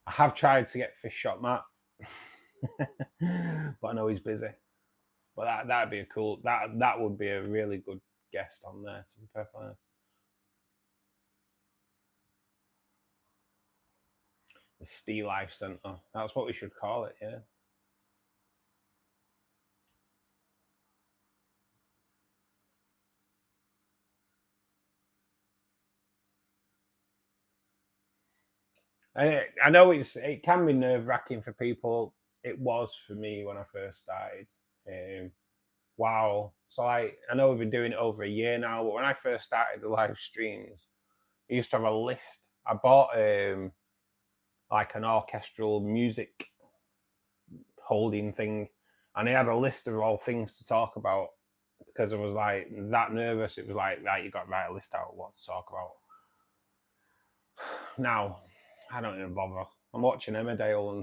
I have tried to get Fish Shop Matt, but I know he's busy. But that'd be a cool. That would be a really good guest on there, to be perfectly honest. The Stee Life Centre. That's what we should call it, yeah. I know it can be nerve-wracking for people. It was for me when I first started. Wow. So I know we've been doing it over a year now, but when I first started the live streams, I used to have a list. I bought like an orchestral music holding thing, and I had a list of all things to talk about because I was like that nervous. It was like, right, you got to write a list out of what to talk about. Now, I don't even bother. I'm watching Emmerdale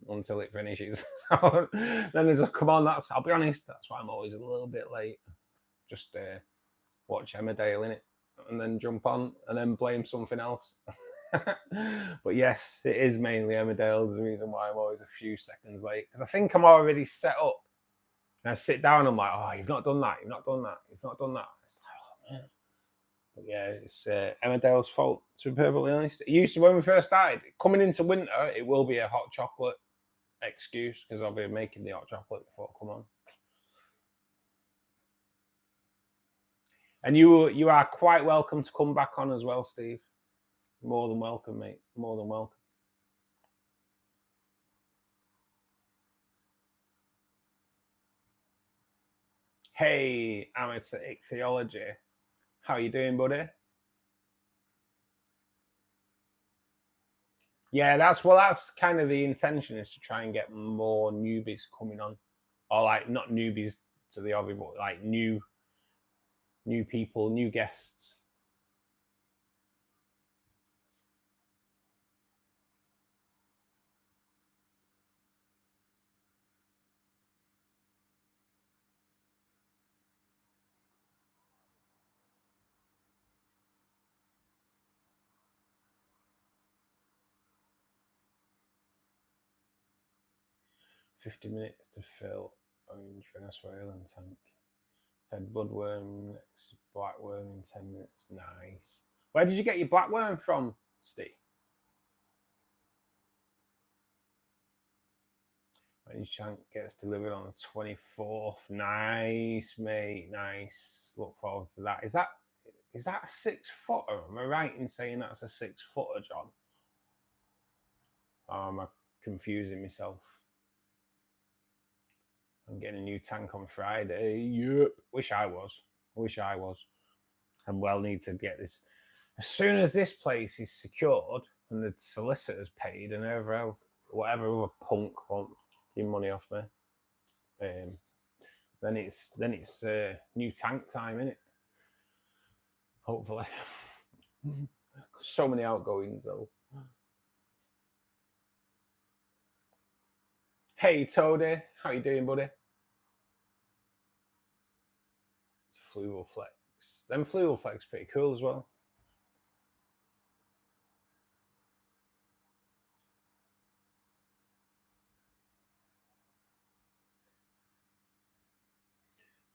until it finishes. So then they just come on. I'll be honest, that's why I'm always a little bit late. Just watch Emmerdale in it, and then jump on, and then blame something else. But yes, it is mainly Emmerdale. There's the reason why I'm always a few seconds late, because I think I'm already set up. And I sit down, I'm like, oh, you've not done that. It's like, oh man. But yeah, it's Emmerdale's fault, to be perfectly honest. It used to, when we first started, coming into winter, it will be a hot chocolate excuse, because I'll be making the hot chocolate before I come on. And you are quite welcome to come back on as well, Steve. More than welcome, mate. More than welcome. Hey, amateur ichthyology. How you doing, buddy? Yeah, that's kind of the intention, is to try and get more newbies coming on, or like not newbies to the hobby, but like new people, new guests. $50 to fill orange Venezuelan tank. Fed bloodworm, next blackworm in 10 minutes. Nice. Where did you get your blackworm from, Steve? Orange tank gets delivered on the 24th. Nice, mate. Nice. Look forward to that. Is that a 6-footer? Am I right in saying that's a 6-footer, John? Or am I confusing myself? I'm getting a new tank on Friday. Yep. Wish I was. I well need to get this. As soon as this place is secured and the solicitor's paid and whatever other punk won't give money off me, then it's new tank time, innit? Hopefully. So many outgoings though. Hey Toady, how you doing, buddy? It's a fluval flex. Them fluval flex pretty cool as well.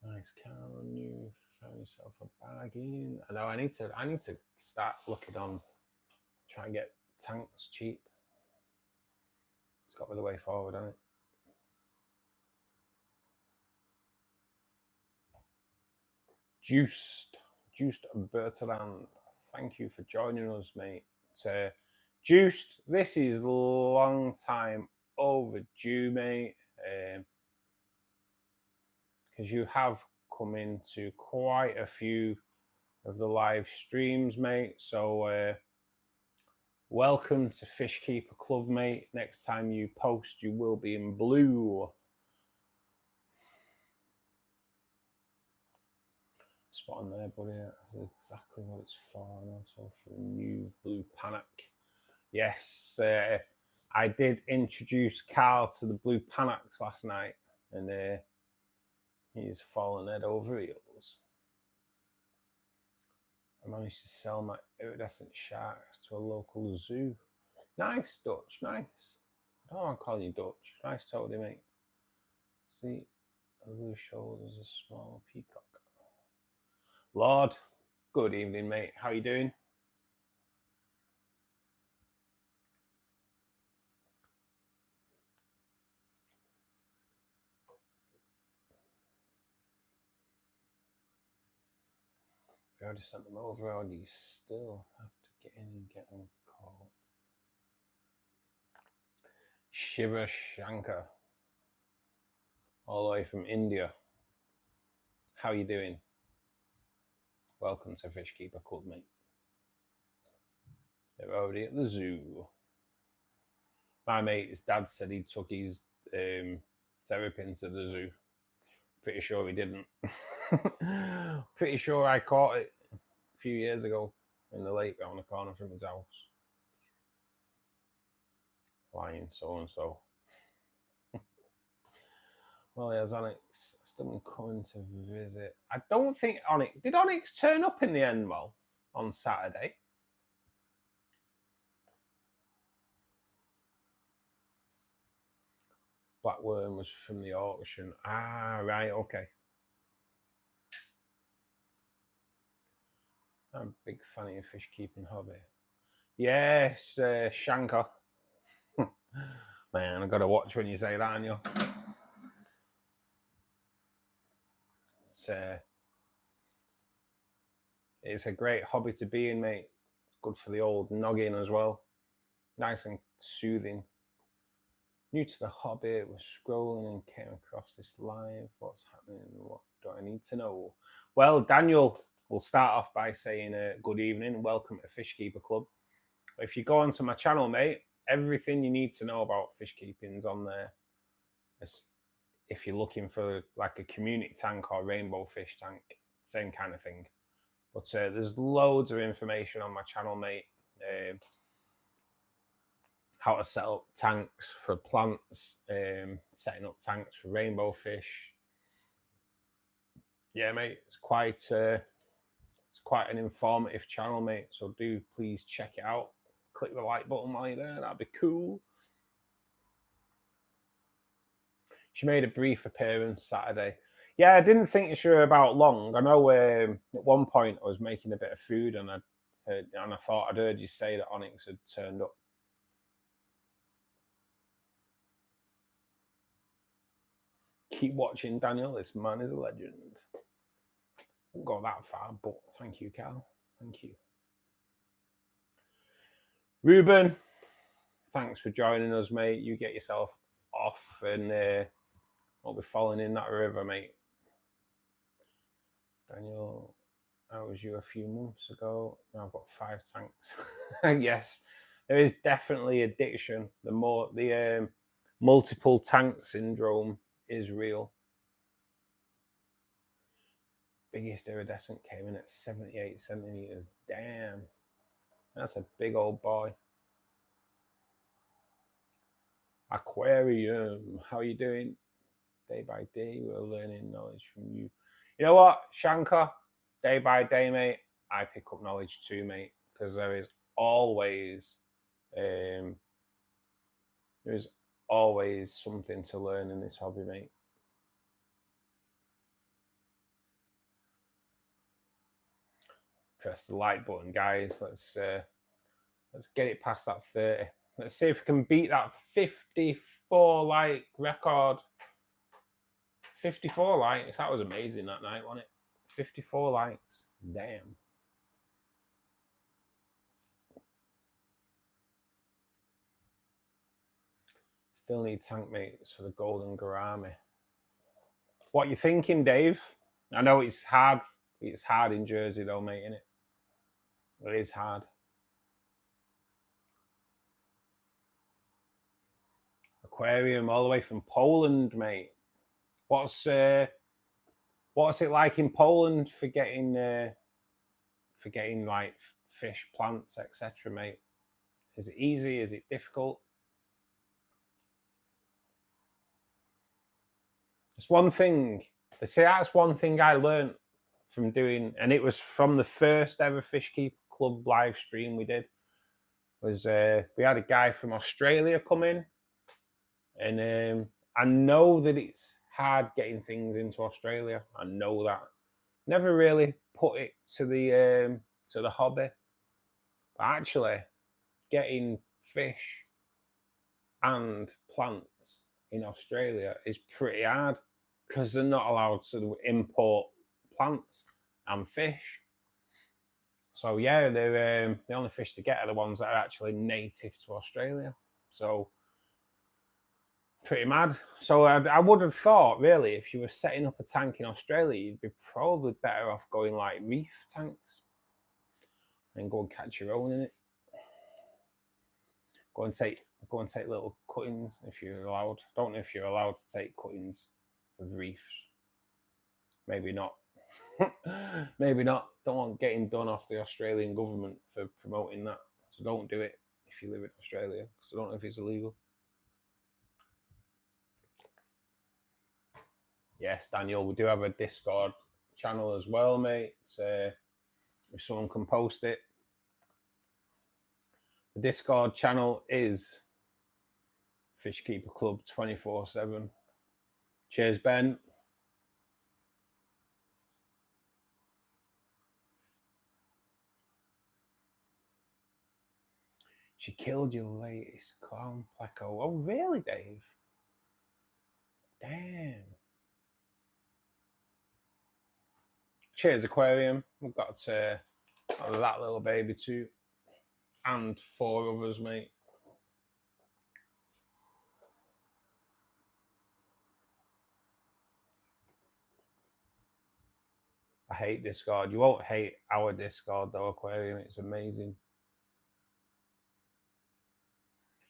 Nice, Carl. You found yourself a bargain. I know. I need to start looking on. Try and get tanks cheap. It's got to be the way forward, hasn't it? Juiced Bertrand, thank you for joining us, mate. Juiced, this is long time overdue, mate, because you have come into quite a few of the live streams, mate. So welcome to Fishkeeper Club, mate. Next time you post, you will be in blue. Spot on there, buddy. That's exactly what it's for. And also for a new blue panic. Yes, I did introduce Carl to the blue panics last night, and he's fallen head over heels. I managed to sell my iridescent sharks to a local zoo. Nice, Dutch, nice. I don't want to call you Dutch. Nice toady, mate. See, the blue shoulders, a small peacock. Lord, good evening, mate. How you doing? I already sent them over, or do you still have to get in and get them caught? Shiva Shankar, all the way from India. How you doing? Welcome to Fishkeeper Club, mate. They're already at the zoo. My mate, his dad said he took his terrapin to the zoo. Pretty sure he didn't. Pretty sure I caught it a few years ago in the lake around the corner from his house. Lying so-and-so. Well, there's Onyx. Still been coming to visit. I don't think Onyx... Did Onyx turn up in the end, Well, on Saturday? Blackworm was from the auction. Ah, right, okay. I'm a big fan of your fish keeping hobby. Yes, Shankar. Man, I've got to watch when you say that, aren't you? It's a great hobby to be in, mate. It's good for the old noggin as well. Nice and soothing. New to the hobby, was scrolling and came across this live. What's happening? What do I need to know? Well, Daniel, we'll start off by saying good evening and welcome to Fishkeeper Club. If you go onto my channel, mate, everything you need to know about fish keeping is on there. If you're looking for like a community tank or rainbow fish tank, same kind of thing. But there's loads of information on my channel, mate. How to set up tanks for plants, setting up tanks for rainbow fish. Yeah, mate, it's quite an informative channel, mate. So do please check it out. Click the like button while you're there. That'd be cool. She made a brief appearance Saturday. Yeah, I didn't think she were about long. I know at one point I was making a bit of food and I thought I'd heard you say that Onyx had turned up. Keep watching, Daniel. This man is a legend. Won't go that far, but thank you, Carl. Thank you. Ruben, thanks for joining us, mate. You get yourself off and I'll be falling in that river, mate. Daniel, I was you a few months ago. Now I've got 5 tanks. Yes, there is definitely addiction. The multiple tank syndrome is real. Biggest iridescent came in at 78 centimeters. Damn, that's a big old boy. Aquarium, how are you doing? Day by day, we're learning knowledge from you. You know what, Shankar? Day by day, mate, I pick up knowledge too, mate, because there is always something to learn in this hobby, mate. Press the like button, guys. Let's get it past that 30. Let's see if we can beat that 54 like record. 54 likes. That was amazing that night, wasn't it? 54 likes. Damn. Still need tank mates for the golden gourami. What are you thinking, Dave? I know it's hard. It's hard in Jersey though, mate, isn't it? It is hard. Aquarium all the way from Poland, mate. What's it like in Poland for getting like fish, plants, etc., mate? Is it easy? Is it difficult? It's one thing. They say that's one thing I learned from doing, and it was from the first ever Fishkeeper Club live stream we did. Was we had a guy from Australia come in, and I know that it's hard getting things into Australia. I know that. Never really put it to the hobby, but actually getting fish and plants in Australia is pretty hard because they're not allowed to import plants and fish. So yeah, they're the only fish to get are the ones that are actually native to Australia. So pretty mad. So I would have thought, really, if you were setting up a tank in Australia, you'd be probably better off going like reef tanks and go and catch your own in it. Go and take little cuttings if you're allowed. Don't know if you're allowed to take cuttings of reefs. Maybe not. Maybe not. Don't want getting done off the Australian government for promoting that. So don't do it if you live in Australia, because I don't know if it's illegal. Yes, Daniel, we do have a Discord channel as well, mate. If someone can post it. The Discord channel is Fishkeeper Club 24/7. Cheers, Ben. She killed your latest clown pleco. Oh, really, Dave? Damn. Cheers, Aquarium. We've got that little baby too. And 4 others, mate. hate Discord. You won't hate our Discord though, Aquarium. It's amazing.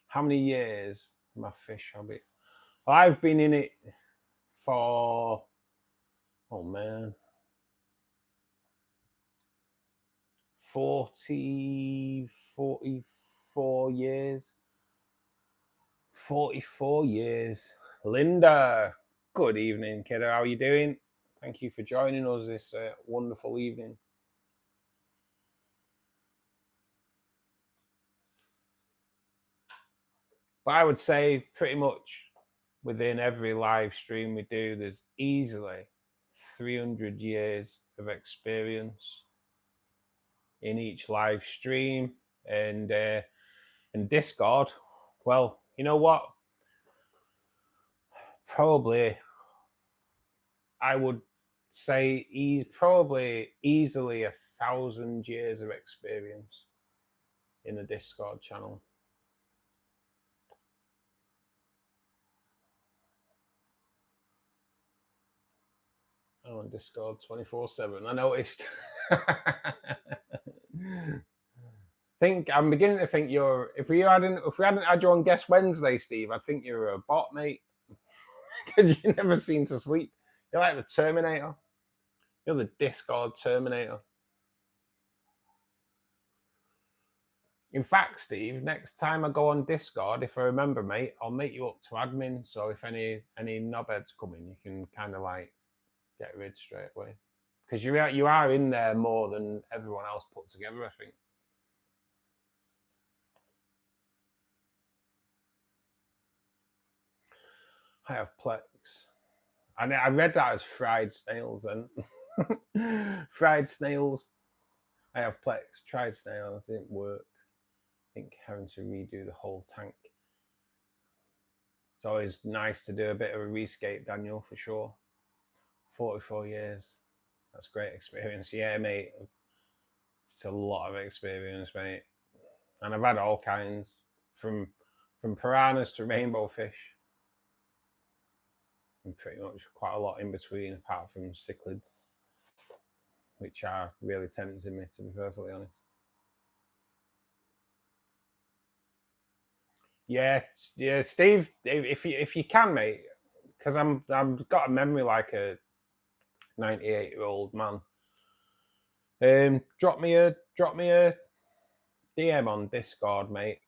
How many years my fish hobby? Well, I've been in it for, oh man, 44 years. 44 years. Linda, good evening, kiddo. How are you doing? Thank you for joining us this wonderful evening. But I would say pretty much within every live stream we do, there's easily 300 years of experience in each live stream. And Discord, well, you know what? Probably, I would say he's probably easily 1,000 years of experience in the Discord channel. Oh, on Discord 24/7. I noticed. I'm beginning to think you're. If we hadn't had you on Guest Wednesday, Steve, I think you're a bot, mate. Because you never seem to sleep. You're like the Terminator. You're the Discord Terminator. In fact, Steve, next time I go on Discord, if I remember, mate, I'll make you up to admin. So if any knobheads come in, you can kind of like get rid straight away. Because you are in there more than everyone else put together, I think. I have Plex. And I read that as fried snails then. Fried snails. I have Plex. Tried snails. Didn't work. I think having to redo the whole tank. It's always nice to do a bit of a rescape, Daniel, for sure. 44 years. That's great experience. Yeah, mate. It's a lot of experience, mate. And I've had all kinds, from piranhas to rainbow fish. And pretty much quite a lot in between, apart from cichlids, which are really tempting me, to be perfectly honest. Yeah, Steve, if you can, mate, because I've got a memory like a 98-year-old man. Drop me a DM on Discord, mate,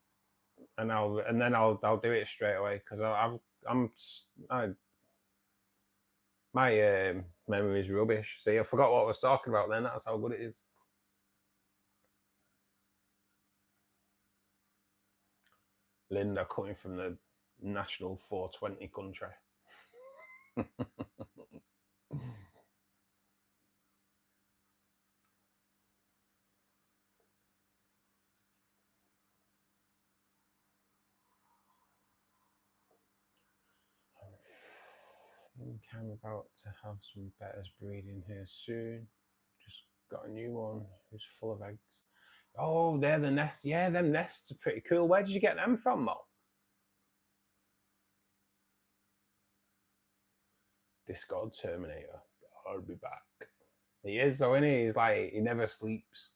and then I'll do it straight away, because my memory is rubbish. See, I forgot what I was talking about then. That's how good it is. Linda coming from the national 420 country. I think I'm about to have some bettas breeding here soon. Just got a new one who's full of eggs. Oh, they're the nests. Yeah, them nests are pretty cool. Where did you get them from, Mo? Discord Terminator. I'll be back. He is, though, isn't he? He's like, he never sleeps.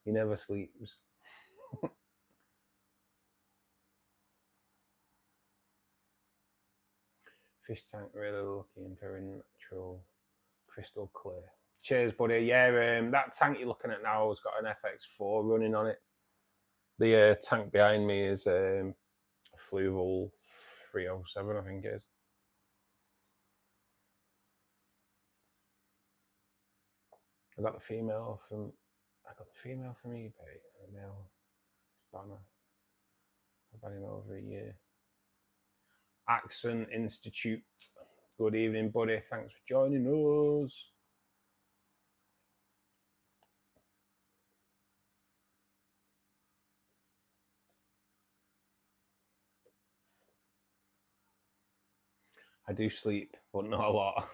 He never sleeps. Fish tank really looking very natural, crystal clear. Cheers, buddy. Yeah, that tank you're looking at now has got an FX4 running on it. The tank behind me is a Fluval 307, I think it is. I got the female from eBay and the male banner. I've had him over a year. Accent Institute. Good evening, buddy. Thanks for joining us. I do sleep, but not a lot.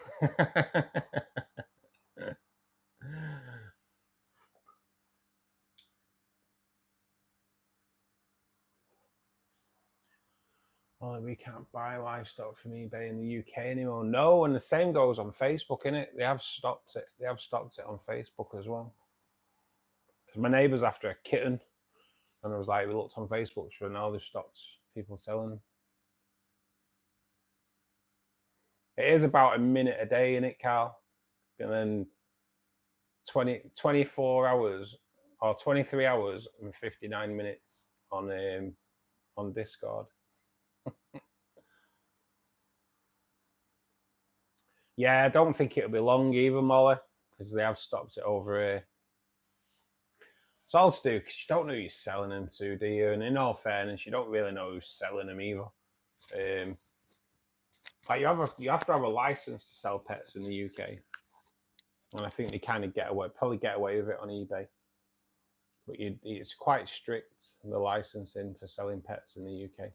you can't buy livestock from eBay in the UK anymore. No, and the same goes on Facebook, innit? They have stopped it. They have stopped it on Facebook as well. Because my neighbour's after a kitten, and I was like, we looked on Facebook, so now they've stopped people selling them. It is about a minute a day, innit, Carl? And then 24 hours or 23 hours and 59 minutes on Discord. Yeah, I don't think it'll be long either, Molly, because they have stopped it over here. It's all to do because you don't know who you're selling them to, do you? And in all fairness, you don't really know who's selling them either. Like you have to have a license to sell pets in the UK, and I think they kind of probably get away with it on eBay. But it's quite strict, the licensing for selling pets in the UK.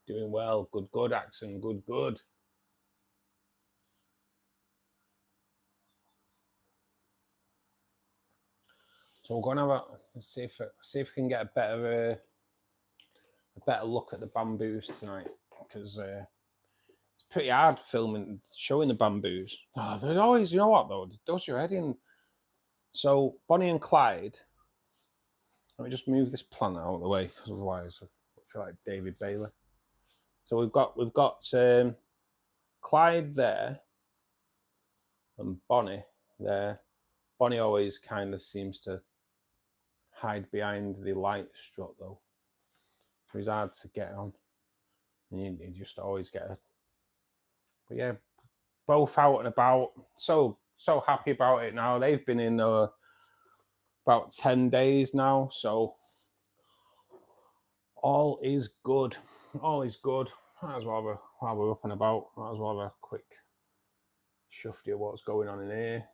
Doing well, good, Axon, good. So we're going to let's see if we can get a better look at the bamboos tonight, because it's pretty hard showing the bamboos. Oh, there's always, you know what though, it does your head in. So Bonnie and Clyde. Let me just move this plant out of the way, because otherwise I feel like David Bailey. So we've got Clyde there and Bonnie there. Bonnie always kind of seems to hide behind the light strut though, so he's hard to get on, and you just always get it. But yeah, both out and about. So happy about it now. They've been in about 10 days now, so all is good. All is good. Might as well while we're up and about, might as well have a quick shufty of what's going on in here.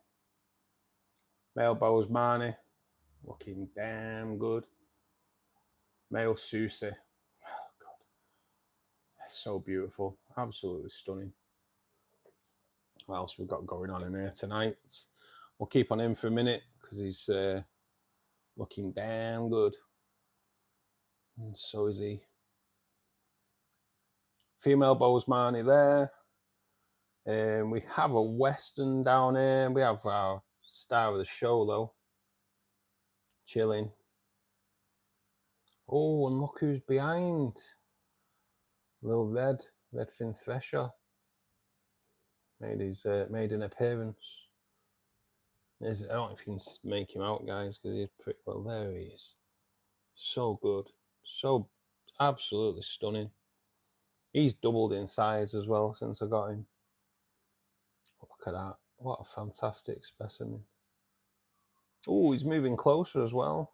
Male Bozeman looking damn good. Male Susie, oh god, that's so beautiful, absolutely stunning. What else we've got going on in here tonight? We'll keep on him for a minute because he's looking damn good, and so is he. Female Bozeman there. We have a Western down here. We have our star of the show though, chilling. Oh, and look who's behind. Little Redfin Thresher made an appearance. I don't know if you can make him out, guys, because he's pretty well. There he is. So good, so absolutely stunning. He's doubled in size as well since I got him. Look at that! What a fantastic specimen. Oh, he's moving closer as well.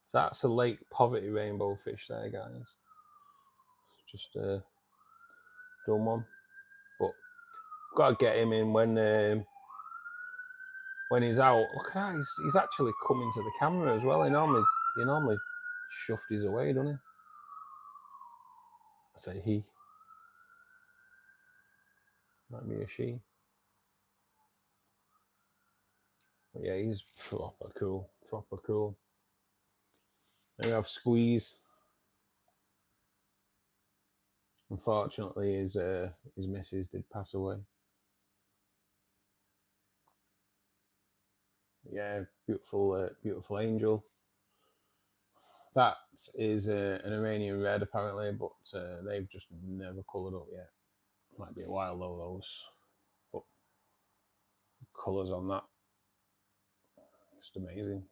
So that's a Lake Poverty rainbow fish there, guys. Just done one, but got to get him in when he's out. Look at that, he's actually coming to the camera as well. He normally shuffed his away, doesn't he? I say he. Might be a she. But yeah, he's proper cool. Then we have Squeeze. Unfortunately, his missus did pass away. Yeah, beautiful angel. That is an Iranian red apparently, but they've just never coloured up yet. Might be a while though, those. But colours on that, just amazing.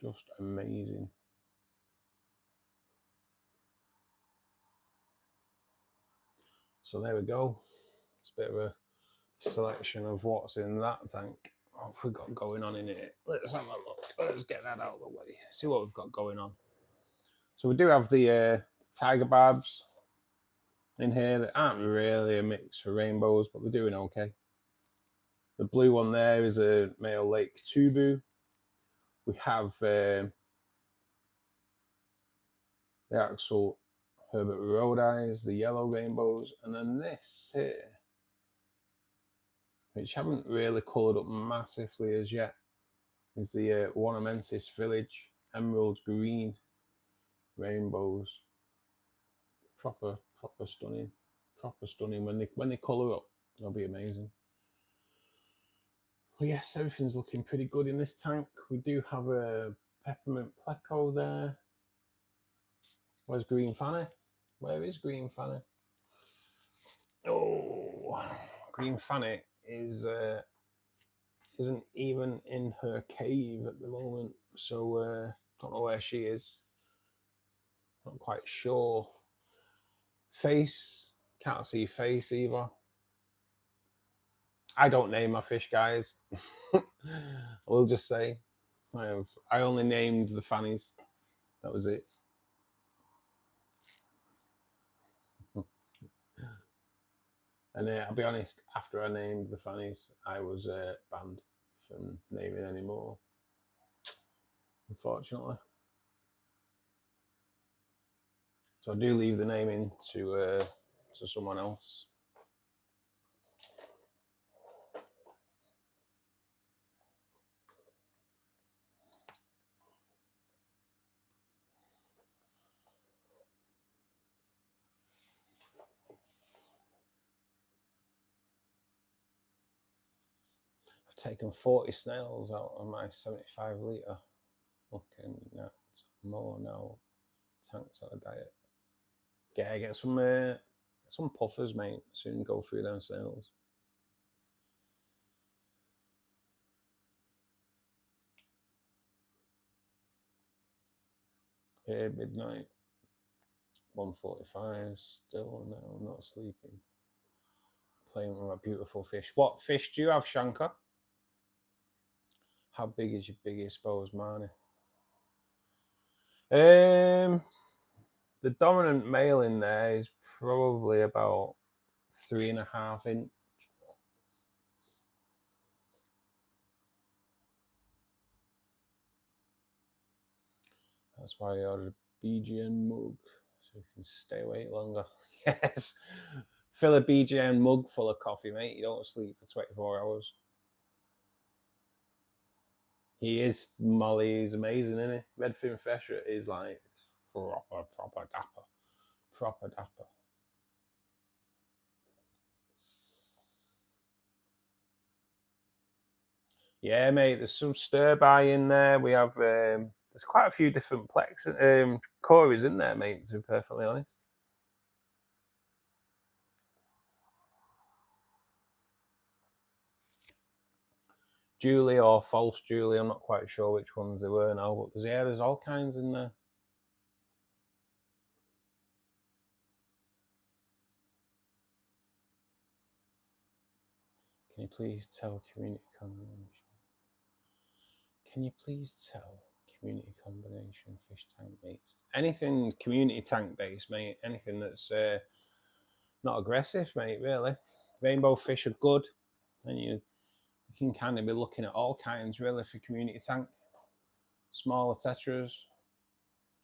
Just amazing. So there we go. It's a bit of a selection of what's in that tank. What have we got going on in here? Let's have a look. Let's get that out of the way. See what we've got going on. So we do have the tiger barbs in here that aren't really a mix for rainbows, but they're doing okay. The blue one there is a male Lake Tubu. We have the actual Herbert Road Eyes, the yellow rainbows, and then this here, which haven't really coloured up massively as yet. is the Ornamentis Village Emerald Green rainbows. Proper stunning. Proper stunning. When they colour up, they'll be amazing. Well, yes, everything's looking pretty good in this tank. We do have a peppermint pleco there. Where's Green Fanny? Where is Green Fanny? Oh, Green Fanny is isn't even in her cave at the moment, so don't know where she is. Not quite sure. Face, can't see face either. I don't name my fish, guys. I will just say I only named the fannies. That was it. And I'll be honest, after I named the fannies, I was banned from naming any more, unfortunately. So I do leave the naming to someone else. I've taken 40 snails out of my 75 litre. Looking at more now. Tanks on a diet. Yeah, get some puffers, mate. Soon go through them snails. Here, midnight. 1:45. Still no, not sleeping. Playing with my beautiful fish. What fish do you have, Shankar? How big is your biggest Bozeman? The dominant male in there is probably about 3.5 inch. That's why I ordered a BGN mug, so you can stay awake longer. Yes, fill a BGN mug full of coffee, mate. You don't sleep for 24 hours. He is, Molly, he's amazing, isn't he? Redfin Fisher is like proper dapper. Proper dapper. Yeah, mate, there's some stir by in there. We have, there's quite a few different Corys in there, mate, to be perfectly honest. Julie or false Julie, I'm not quite sure which ones they were now, but there's all kinds in there. Can you please tell community combination? Can you please tell community combination fish tank mates? Anything community tank based, mate. Anything that's not aggressive, mate, really. Rainbow fish are good, and you can kind of be looking at all kinds, really, for community tank. Smaller tetras.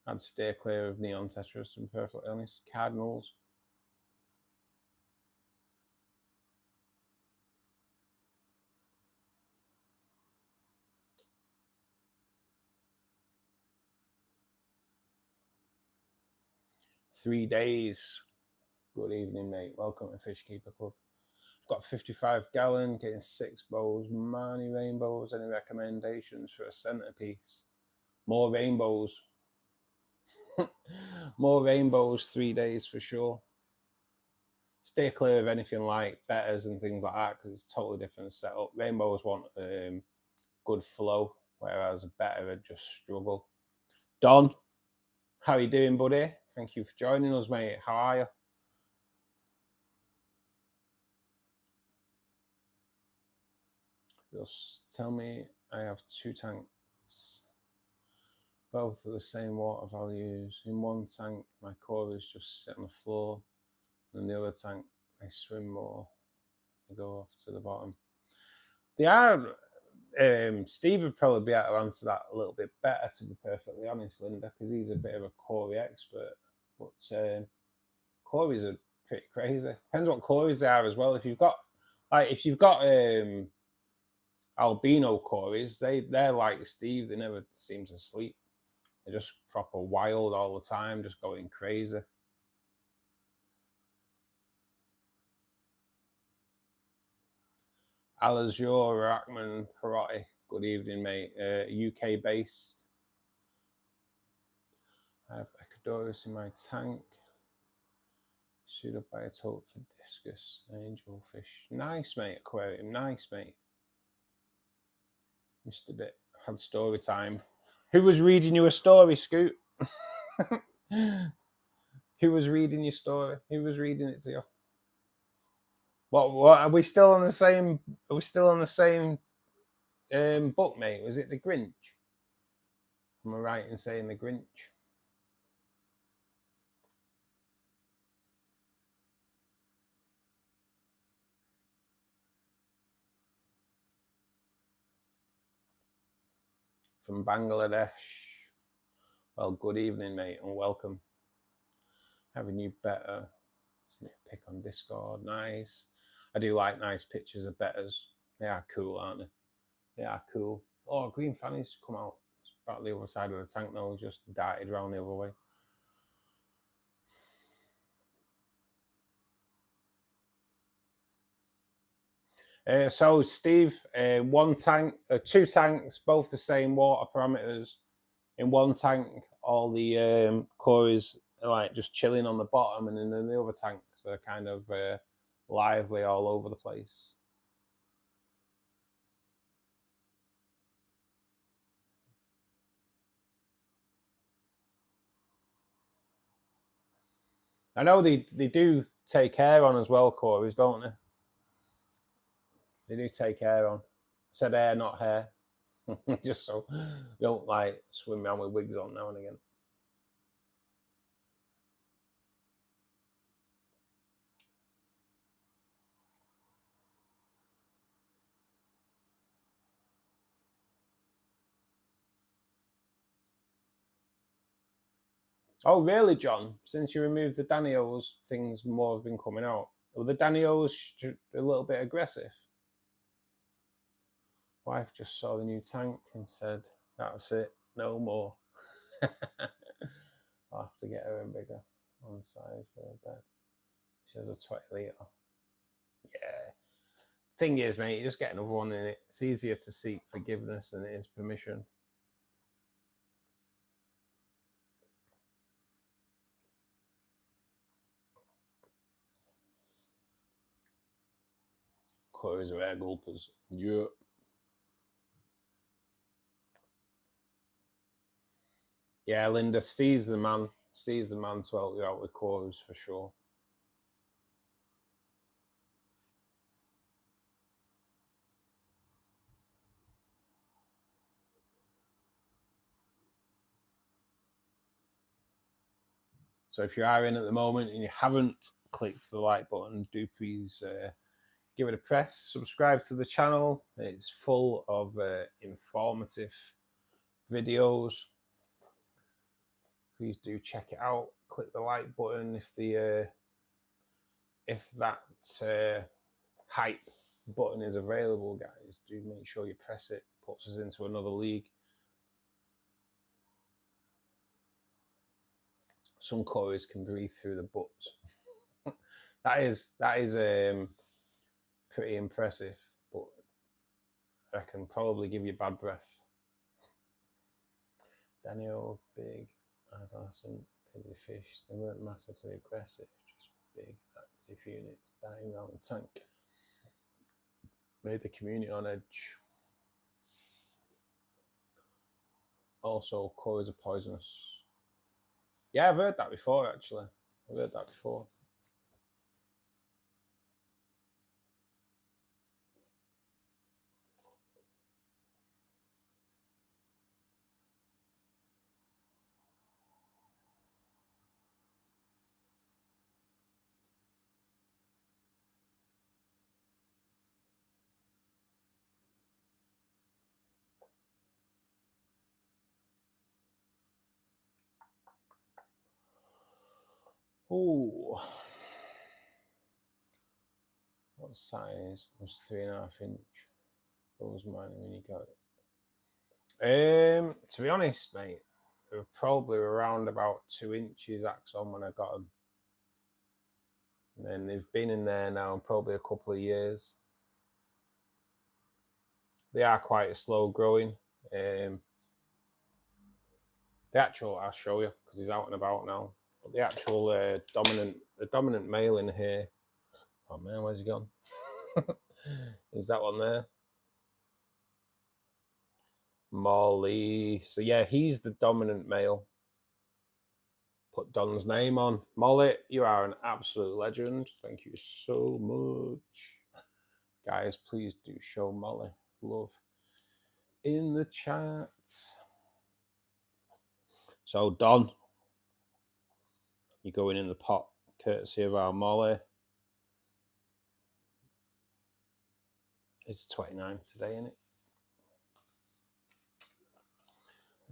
I'd steer clear of neon tetras, to be perfectly honest. Cardinals. Three days. Good evening, mate. Welcome to Fishkeeper Club. I've got 55 gallon, getting 6 Bozeman rainbows. Any recommendations for a centerpiece? More rainbows. More rainbows, 3 days for sure. Stay clear of anything like bettas and things like that because it's a totally different setup. Rainbows want good flow, whereas a betta would just struggle. Don, how are you doing, buddy? Thank you for joining us, mate. How are you? Just tell me I have 2 tanks. Both are the same water values. In one tank, my Corys just sit on the floor. In the other tank, they swim more. They go off to the bottom. They are... Steve would probably be able to answer that a little bit better, to be perfectly honest, Linda, because he's a bit of a Cory expert. But Corys are pretty crazy. Depends what Corys they are as well. If you've got, I'll albino cories, they're like Steve. They never seem to sleep. They're just proper wild all the time, just going crazy. Alazure Rackman Perotti, good evening, mate. UK based. I have Ecuadorus in my tank. Pseudobiotope for discus, angelfish. Nice, mate. Aquarium, nice, mate. Mr. Bit had story time. Who was reading you a story, Scoot? Who was reading your story? Who was reading it to you? What are we still on the same? Are we still on the same book, mate? Was it The Grinch? Am I right in saying The Grinch? From Bangladesh. Well, good evening, mate, and welcome. Have a new betta. Pick on Discord. Nice. I do like nice pictures of bettas. They are cool, aren't they? They are cool. Oh, green fannies come out. It's about the other side of the tank now, just darted around the other way. So, Steve, one tank, two tanks, both the same water parameters. In one tank, all the cories are like just chilling on the bottom, and then in the other tank, they're kind of lively all over the place. I know they do take hair on as well, cories, don't they? They do take hair on. I said hair, not hair. Just so you don't like swim around with wigs on now and again. Oh, really, John? Since you removed the Daniels, things more have been coming out. Well, the Daniels a little bit aggressive. Wife just saw the new tank and said, "That's it, no more." I'll have to get her a bigger on side for a bed. She has a 20 litre. Yeah. Thing is, mate, you just get another one in it. It's easier to seek forgiveness than it is permission. Cories are air gulpers. Yep. Yeah, Linda, Steve's the man. Steve's the man to help you out with cories for sure. So if you are in at the moment and you haven't clicked the like button, do please give it a press. Subscribe to the channel. It's full of informative videos. Please do check it out. Click the like button if that hype button is available, guys. Do make sure you press it. Puts us into another league. Some cories can breathe through the butts. that is pretty impressive, but I can probably give you bad breath. Daniel, big, adolescent, busy fish. They weren't massively aggressive, just big, active units dying around the tank. Made the community on edge. Also, cories are poisonous. Yeah, I've heard that before, actually. I've heard that before. Ooh. What size was 3.5 inch? What was mine when you got it? To be honest, mate, they were probably around about 2 inches axon when I got them. And they've been in there now probably a couple of years. They are quite slow growing. The actual, I'll show you because he's out and about now. But the actual dominant male in here. Oh man, where's he gone? Is that one there? Molly. So yeah, he's the dominant male. Put Don's name on. Molly, you are an absolute legend. Thank you so much. Guys, please do show Molly love in the chat. So Don, you're going in the pot, courtesy of our Molly. It's 29 today, isn't it?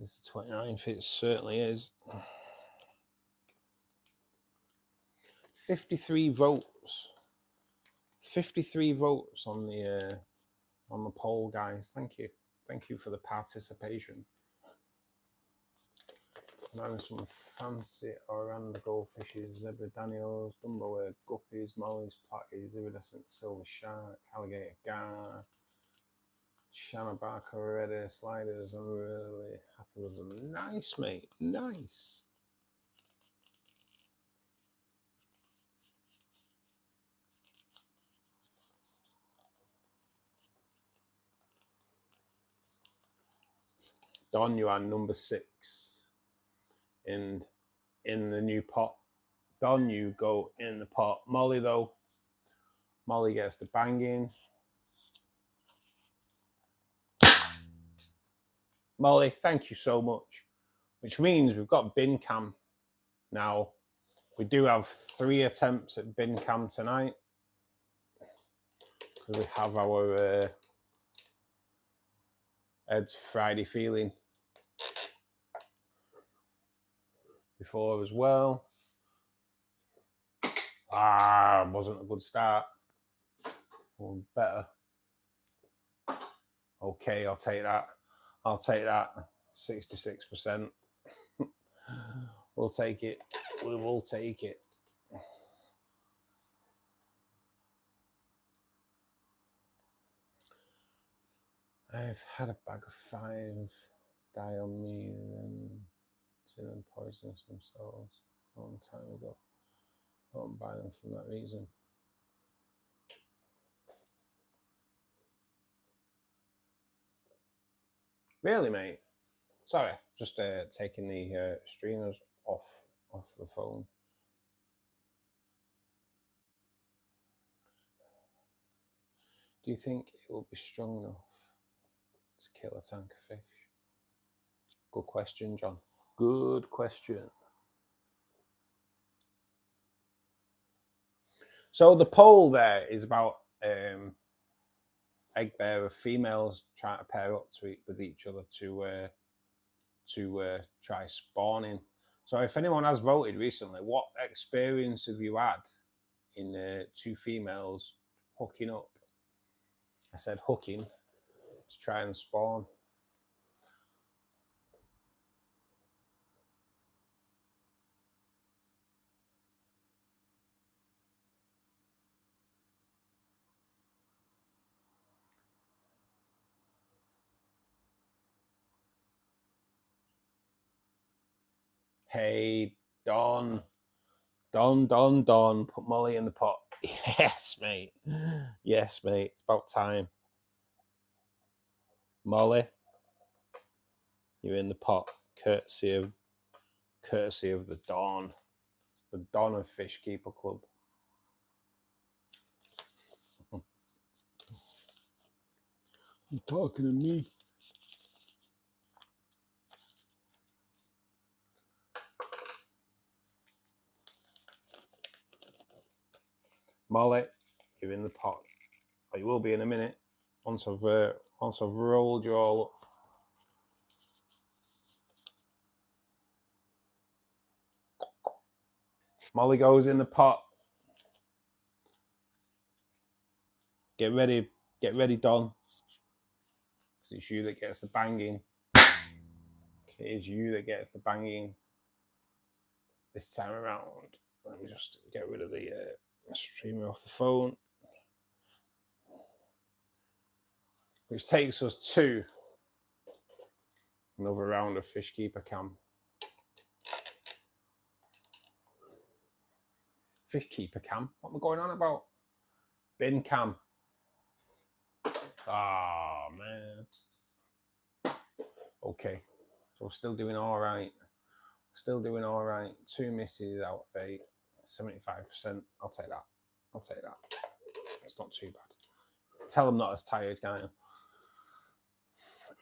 It's the 29th, it certainly is. 53 votes. 53 votes on the poll, guys. Thank you. Thank you for the participation. I'm having some fancy Orlando goldfishes, zebra daniels, dumbo guppies, mollies, platties, iridescent silver shark, alligator gar, Shanabarca already, sliders. I'm really happy with them. Nice, mate. Nice. Don, you are number 6 in the new pot. Don, you go in the pot. Molly, though, Molly gets the banging. Molly, thank you so much. Which means we've got bin cam now. We do have 3 attempts at bin cam tonight. We have our Ed's Friday feeling before as well. Wasn't a good start. Well, better. Okay, I'll take that. I'll take that. 66%. We'll take it. We will take it. I've had a bag of 5 die on me and then 2 of them poisonous themselves a long time ago. I won't buy them for that reason. Really, mate? Sorry, just taking the streamers off the phone. Do you think it will be strong enough to kill a tank of fish? Good question, John. Good question. So the poll there is about egg bearer females trying to pair up with each other to try spawning. So if anyone has voted recently, what experience have you had in 2 females hooking up? I said hooking to try and spawn. Hey, Don. Put Molly in the pot. Yes, mate. Yes, mate. It's about time. Molly, you're in the pot. Courtesy of the Don. The Don of Fishkeeper Club. You're talking to me. Molly, you're in the pot. But you will be in a minute once I've rolled you all up. Molly goes in the pot. Get ready, Don. because it's you that gets the banging. It is you that gets the banging this time around. Let me just get rid of the streamer off the phone. Which takes us to another round of Fishkeeper Cam. Fishkeeper Cam? What am I going on about? Bin Cam. Ah, oh, man. Okay. So we're still doing all right. Still doing all right. 2 misses out of 8. 75%. I'll take that. I'll take that. It's not too bad. Tell them not as tired, can't you?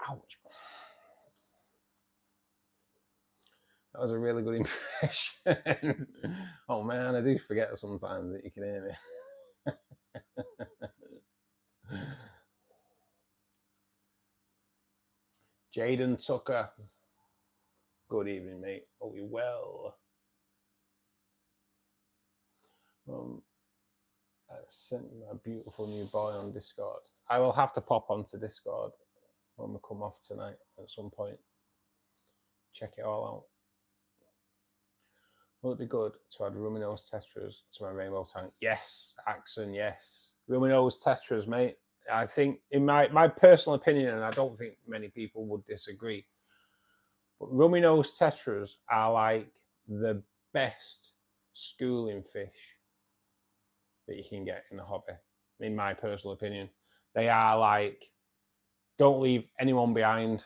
Ouch. That was a really good impression. Oh man, I do forget sometimes that you can hear me. Jaden Tucker. Good evening, mate. Hope you're well. I've sent you my beautiful new boy on Discord. I will have to pop onto Discord when we come off tonight at some point. Check it all out. Will it be good to add Ruminose tetras to my rainbow tank? Yes, Axon, yes. Ruminose tetras, mate. I think, in my personal opinion, and I don't think many people would disagree, but Ruminose tetras are like the best schooling fish that you can get in the hobby, in my personal opinion. They are like, don't leave anyone behind.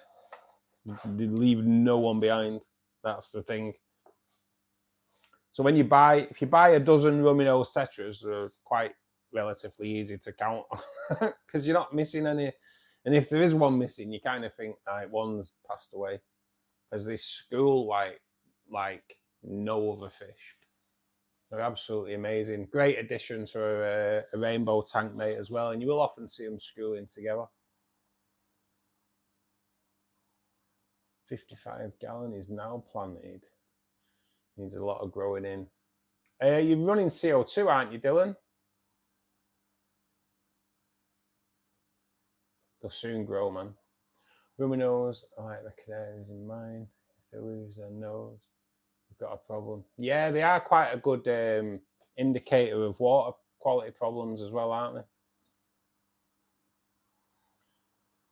Leave no one behind. That's the thing. So when if you buy a dozen Ruminose tetras, they're quite relatively easy to count because you're not missing any. And if there is one missing, you kind of think, like, one's passed away. As they school like no other fish. They're absolutely amazing. Great addition to a rainbow tank, mate, as well. And you will often see them schooling together. 55 gallon is now planted. Needs a lot of growing in. You're running CO2, aren't you, Dylan? They'll soon grow, man. Ruminose, I like the canaries in mine. If they lose their nose, we've got a problem. Yeah, they are quite a good indicator of water quality problems as well, aren't they?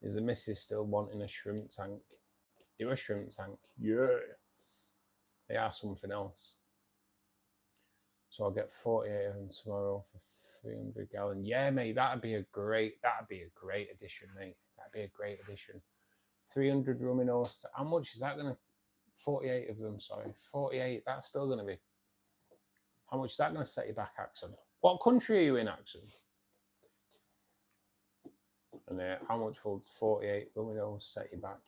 Is the missus still wanting a shrimp tank? Do a shrimp tank? Yeah. They are something else. So I'll get 48 of them tomorrow for 300 gallon. Yeah, mate, that'd be a great addition, mate. That'd be a great addition. 300 Ruminose. How much is that going to? 48 of them, sorry. 48. That's still going to be. How much is that going to set you back, Axon? What country are you in, Axon? And how much will 48 Ruminose set you back?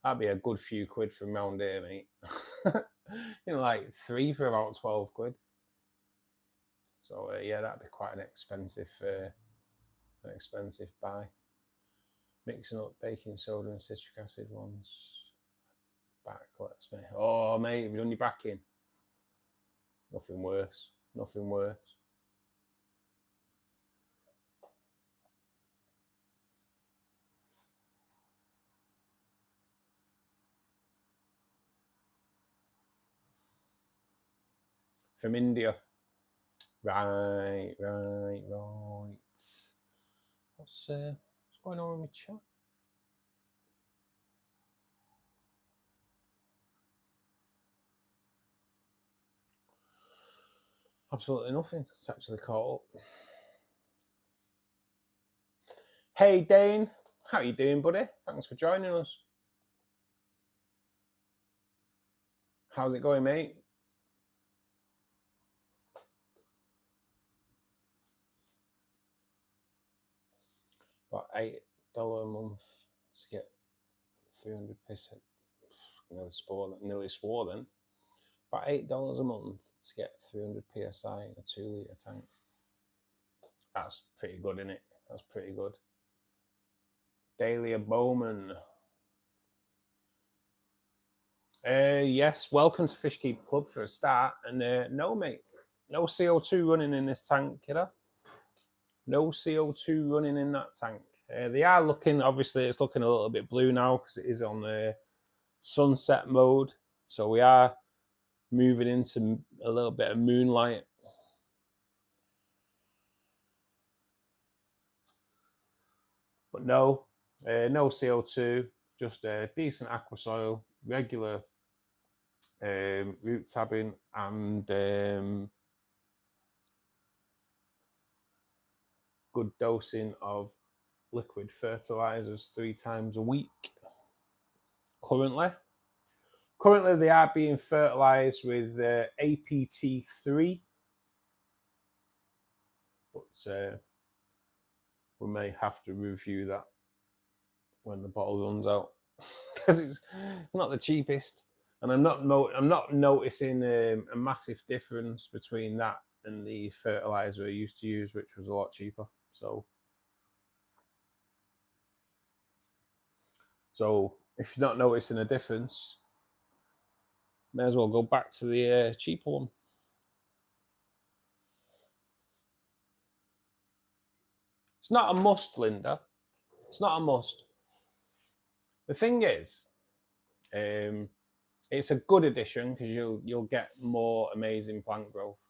That'd be a good few quid from round here, mate. You know, like 3 for about 12 quid. So yeah, that'd be quite an expensive buy. Mixing up baking soda and citric acid ones. Backlets, mate. Oh, mate, have you done your backing? Nothing worse. Nothing worse. From India. Right. What's going on with my chat? Absolutely nothing. It's actually caught up. Hey, Dane. How you doing, buddy? Thanks for joining us. How's it going, mate? About $8 a month to get 300 percent. Nearly swore then. About $8 a month to get 300 psi in a 2-litre tank. That's pretty good, isn't it? That's pretty good. Dahlia Bowman. Yes, welcome to Fishkeeper Club for a start. And no, mate, no CO2 running in this tank, kiddo. No CO2 running in that tank. They are looking, obviously it's looking a little bit blue now because it is on the sunset mode. So we are moving into a little bit of moonlight. But no CO2, just a decent aqua soil, regular root tabbing, and good dosing of liquid fertilizers 3 times a week. Currently they are being fertilized with APT3, but we may have to review that when the bottle runs out because it's not the cheapest, and I'm not noticing a massive difference between that and the fertilizer I used to use, which was a lot cheaper. So if you're not noticing a difference, may as well go back to the cheaper one. It's not a must, Linda. It's not a must. The thing is, it's a good addition because you'll get more amazing plant growth.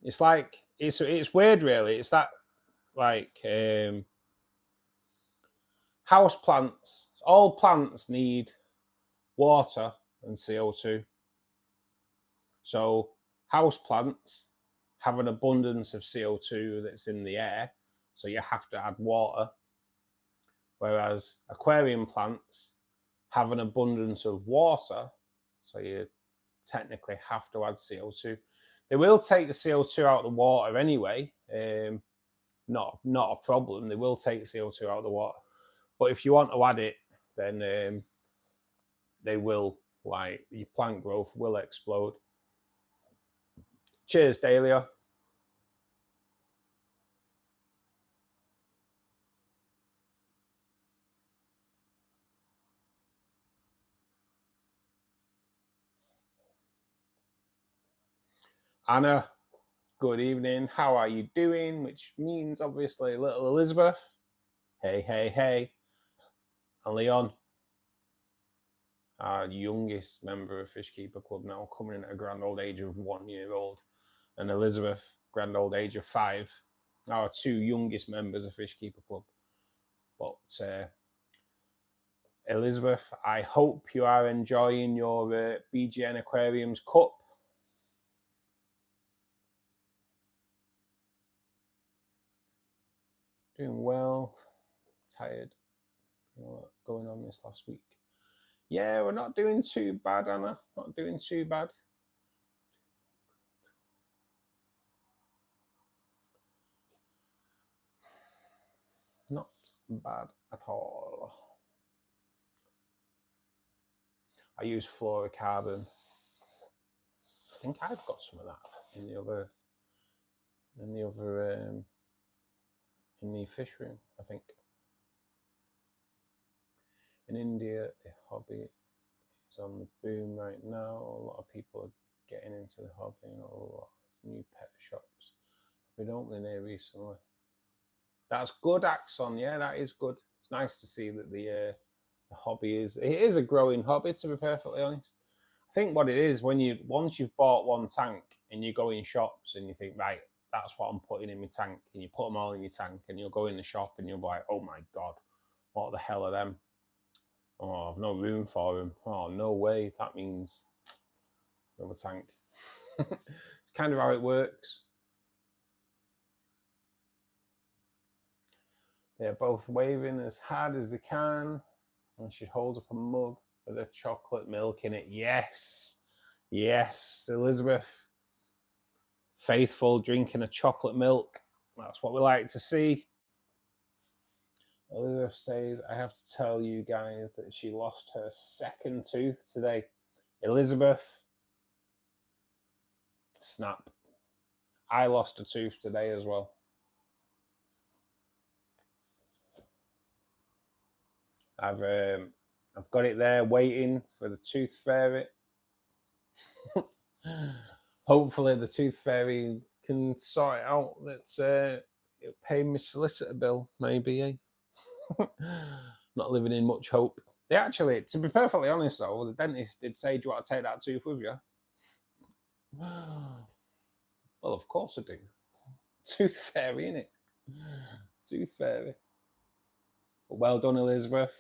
It's like it's weird, really. It's that like house plants. All plants need water and CO2. So house plants have an abundance of CO2 that's in the air, so you have to add water. Whereas aquarium plants have an abundance of water, so you technically have to add CO2. They will take the CO2 out of the water anyway. Not a problem. They will take CO2 out of the water. But if you want to add it, then they will, like, your plant growth will explode. Cheers, Dahlia. Anna, good evening. How are you doing? Which means, obviously, little Elizabeth. Hey, hey, hey. And Leon, our youngest member of Fishkeeper Club now, coming in at a grand old age of 1 year old. And Elizabeth, grand old age of 5. Our 2 youngest members of Fishkeeper Club. But Elizabeth, I hope you are enjoying your BGN Aquariums Cup. Doing well. Tired. Going on this last week. Yeah, we're not doing too bad, Anna. Not doing too bad. Not bad at all. I use fluorocarbon. I think I've got some of that in the fish room, I think. In India, the hobby is on the boom right now. A lot of people are getting into the hobby, and a lot of new pet shops have been opening here recently. That's good, Axon. Yeah, that is good. It's nice to see that the hobby is a growing hobby, to be perfectly honest. I think what it is, once you've bought one tank and you go in shops and you think, right, that's what I'm putting in my tank, and you put them all in your tank, and you'll go in the shop and you'll be like, oh my god, what the hell are them? Oh, I've no room for them. Oh, no way. That means another tank. It's kind of how it works. They're both waving as hard as they can, and she holds up a mug with a chocolate milk in it. Yes, yes, Elizabeth. Faithful, drinking a chocolate milk. That's what we like to see. Elizabeth says, I have to tell you guys that she lost her 2nd tooth today. Elizabeth, snap. I lost a tooth today as well. I've got it there waiting for the tooth fairy. Hopefully the tooth fairy can sort it out. That it'll pay my solicitor bill, maybe. Eh? Not living in much hope. They actually, to be perfectly honest though, the dentist did say, "Do you want to take that tooth with you?" Well, of course I do. Tooth fairy, innit? Tooth fairy. But well done, Elizabeth.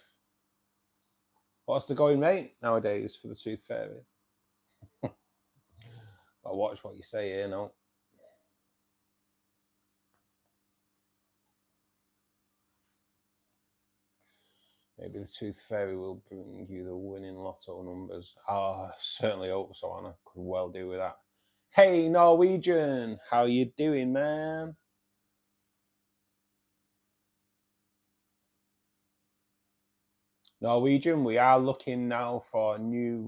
What's the going rate nowadays for the tooth fairy? I'll watch what you say here now. Maybe the tooth fairy will bring you the winning lotto numbers. Oh, I certainly hope so, Anna. Could well do with that. Hey, Norwegian, how you doing, man? Norwegian, we are looking now for new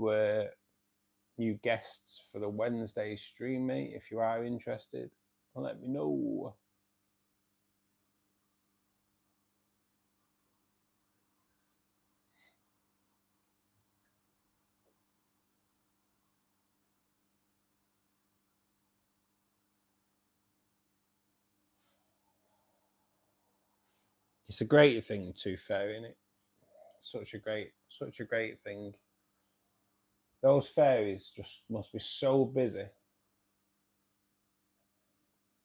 guests for the Wednesday stream, mate. If you are interested, let me know. It's a great thing, tooth fairy, isn't it? Such a great thing. Those fairies just must be so busy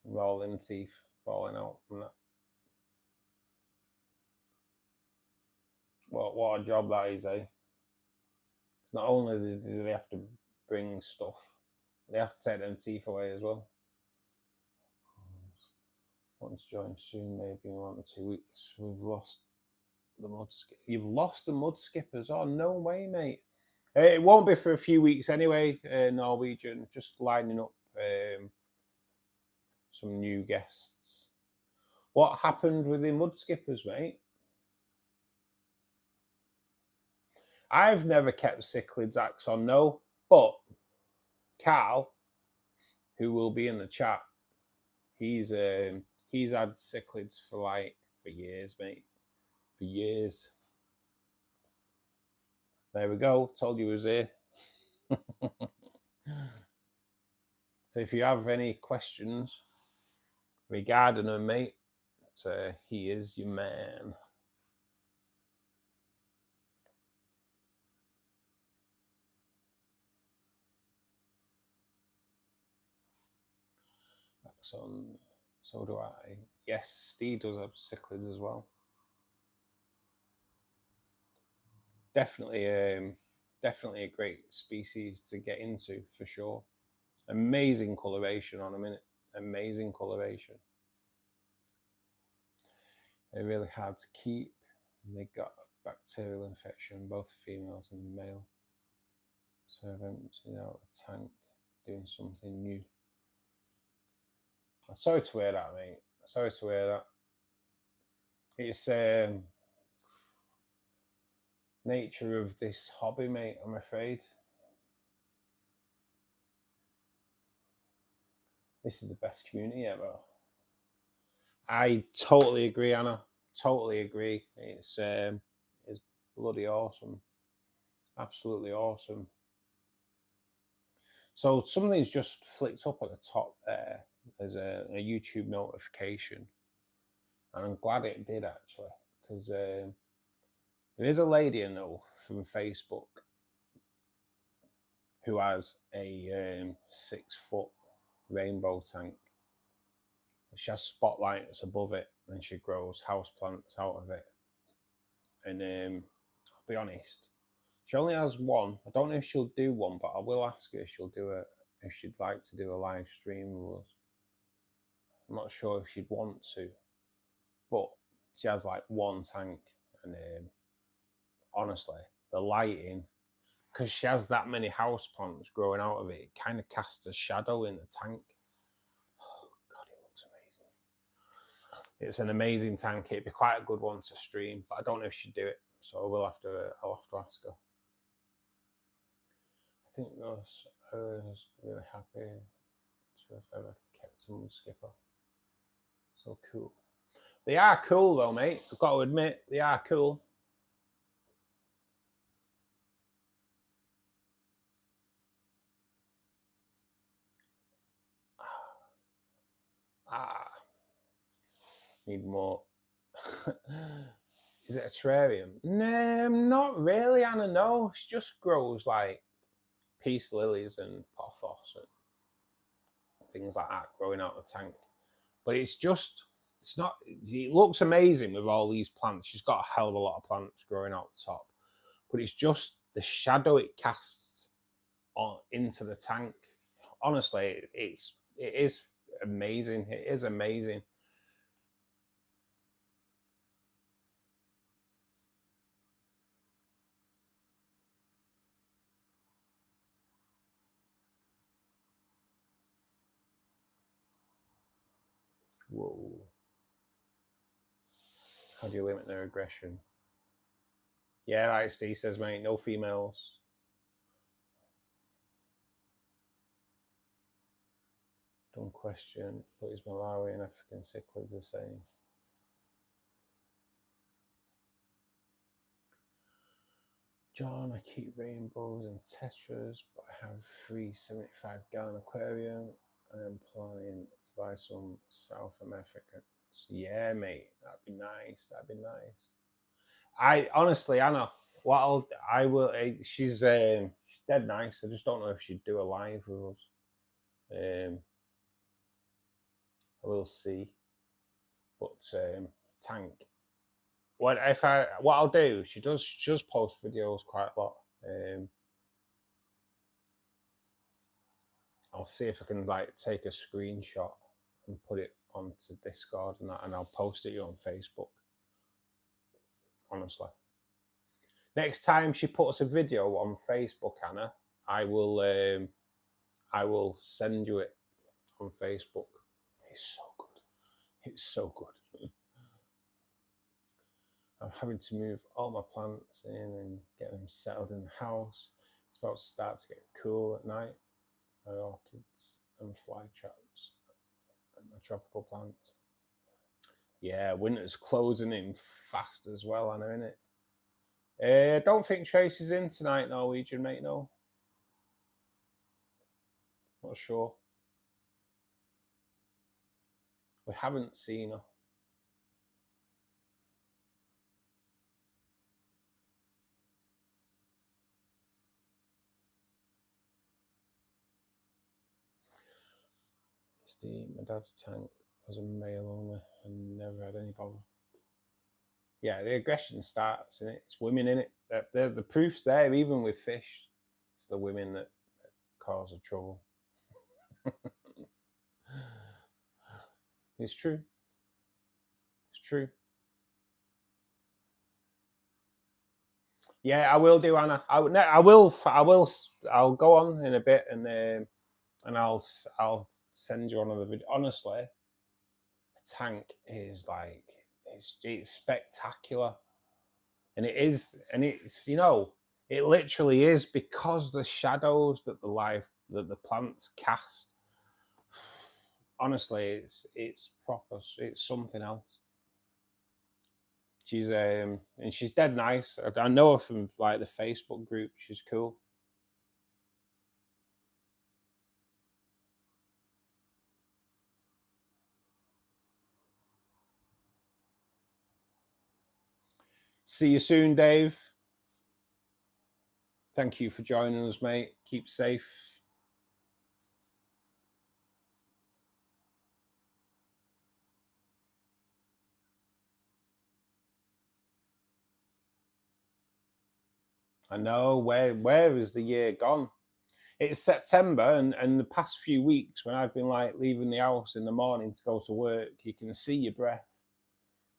with all them teeth falling out from that. What a job that is, eh? Not only do they have to bring stuff, they have to take them teeth away as well. Want to join soon, maybe in 1 or 2 weeks. We've lost the mud. You've lost the mud skippers? Oh, no way, mate. It won't be for a few weeks anyway. Norwegian, just lining up some new guests. What happened with the mud skippers, mate? I've never kept cichlids, Axon, no. But Carl, who will be in the chat, he's had cichlids for years, mate. For years. There we go. Told you he was here. So if you have any questions regarding him, mate, he is your man. So do I. Yes, Steve does have cichlids as well. Definitely a great species to get into for sure. Amazing coloration on them, innit? Amazing coloration. They're really hard to keep. They got a bacterial infection, both females and male. So I've emptied out the tank, doing something new. I'm sorry to hear that, mate. Sorry to hear that. It's nature of this hobby, mate, I'm afraid. This is the best community ever. I totally agree, Anna. Totally agree. It's bloody awesome. Absolutely awesome. So something's just flicked up at the top there. There's a YouTube notification. And I'm glad it did, actually, because there is a lady I know from Facebook who has a 6-foot rainbow tank. She has spotlights above it and she grows houseplants out of it. And I'll be honest, she only has one. I don't know if she'll do one, but I will ask her if she'd like to do a live stream with us. I'm not sure if she'd want to, but she has like one tank, and honestly, the lighting, because she has that many houseplants growing out of it, it kind of casts a shadow in the tank. Oh God, it looks amazing. It's an amazing tank. It'd be quite a good one to stream, but I don't know if she'd do it, so I'll have to ask her. I think those others really happy to have ever kept a mud skipper. So cool. They are cool though, mate. I've got to admit, they are cool. Need more. Is it a terrarium? No, not really, Anna. No, she just grows like peace lilies and pothos and things like that growing out of the tank. But it's not, it looks amazing with all these plants. She's got a hell of a lot of plants growing out the top. But it's just the shadow it casts into the tank. Honestly, it is amazing. It is amazing. Whoa. How do you limit their aggression? Yeah, like Steve says, mate, no females. Don't question, but is Malawi and African cichlids the same? John, I keep rainbows and tetras, but I have 3 75-gallon aquarium. I am planning to buy some South Americans. Yeah, mate, that'd be nice. That'd be nice. I honestly, Anna, she's dead nice. I just don't know if she'd do a live with us. I will see. But tank. What I'll do? She does post videos quite a lot. I'll see if I can like take a screenshot and put it onto Discord and I'll post it on Facebook. Honestly, next time she puts a video on Facebook, Anna, I will send you it on Facebook. It's so good. It's so good. I'm having to move all my plants in and get them settled in the house. It's about to start to get cool at night. My orchids and fly traps and my tropical plants. Yeah, winter's closing in fast as well, Anna, innit? I don't think Tracy's in tonight, Norwegian, mate, no. Not sure. We haven't seen her. Steve, my dad's tank was a male only and never had any bother. Yeah, the aggression starts in it. It's women in it. The proof's there, even with fish. It's the women that cause the trouble. It's true. It's true. Yeah, I will do, Anna. I'll go on in a bit and I'll send you another video. Honestly, the tank is like it's spectacular, and it's it literally is because the shadows that the plants cast. Honestly, it's proper. It's something else. She's and she's dead nice. I know her from like the Facebook group. She's cool. See you soon, Dave. Thank you for joining us, mate. Keep safe. I know, where is the year gone? It's September, and the past few weeks when I've been like leaving the house in the morning to go to work, you can see your breath.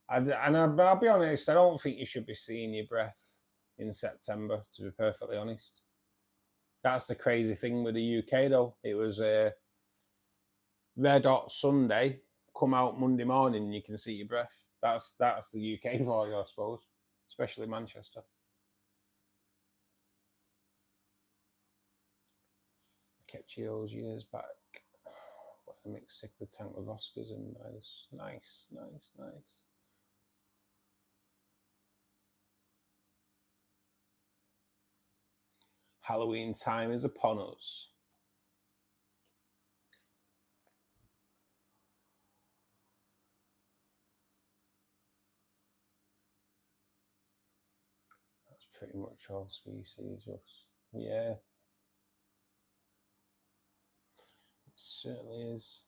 I'll be honest, I don't think you should be seeing your breath in September, to be perfectly honest. That's the crazy thing with the UK, though. It was red hot Sunday, come out Monday morning, and you can see your breath. That's the UK for you, I suppose, especially Manchester. Kept Geos years back. I mixed cichlid tank with Oscars and Midas. Nice. Halloween time is upon us. Pretty much all species, just, yeah. It certainly is.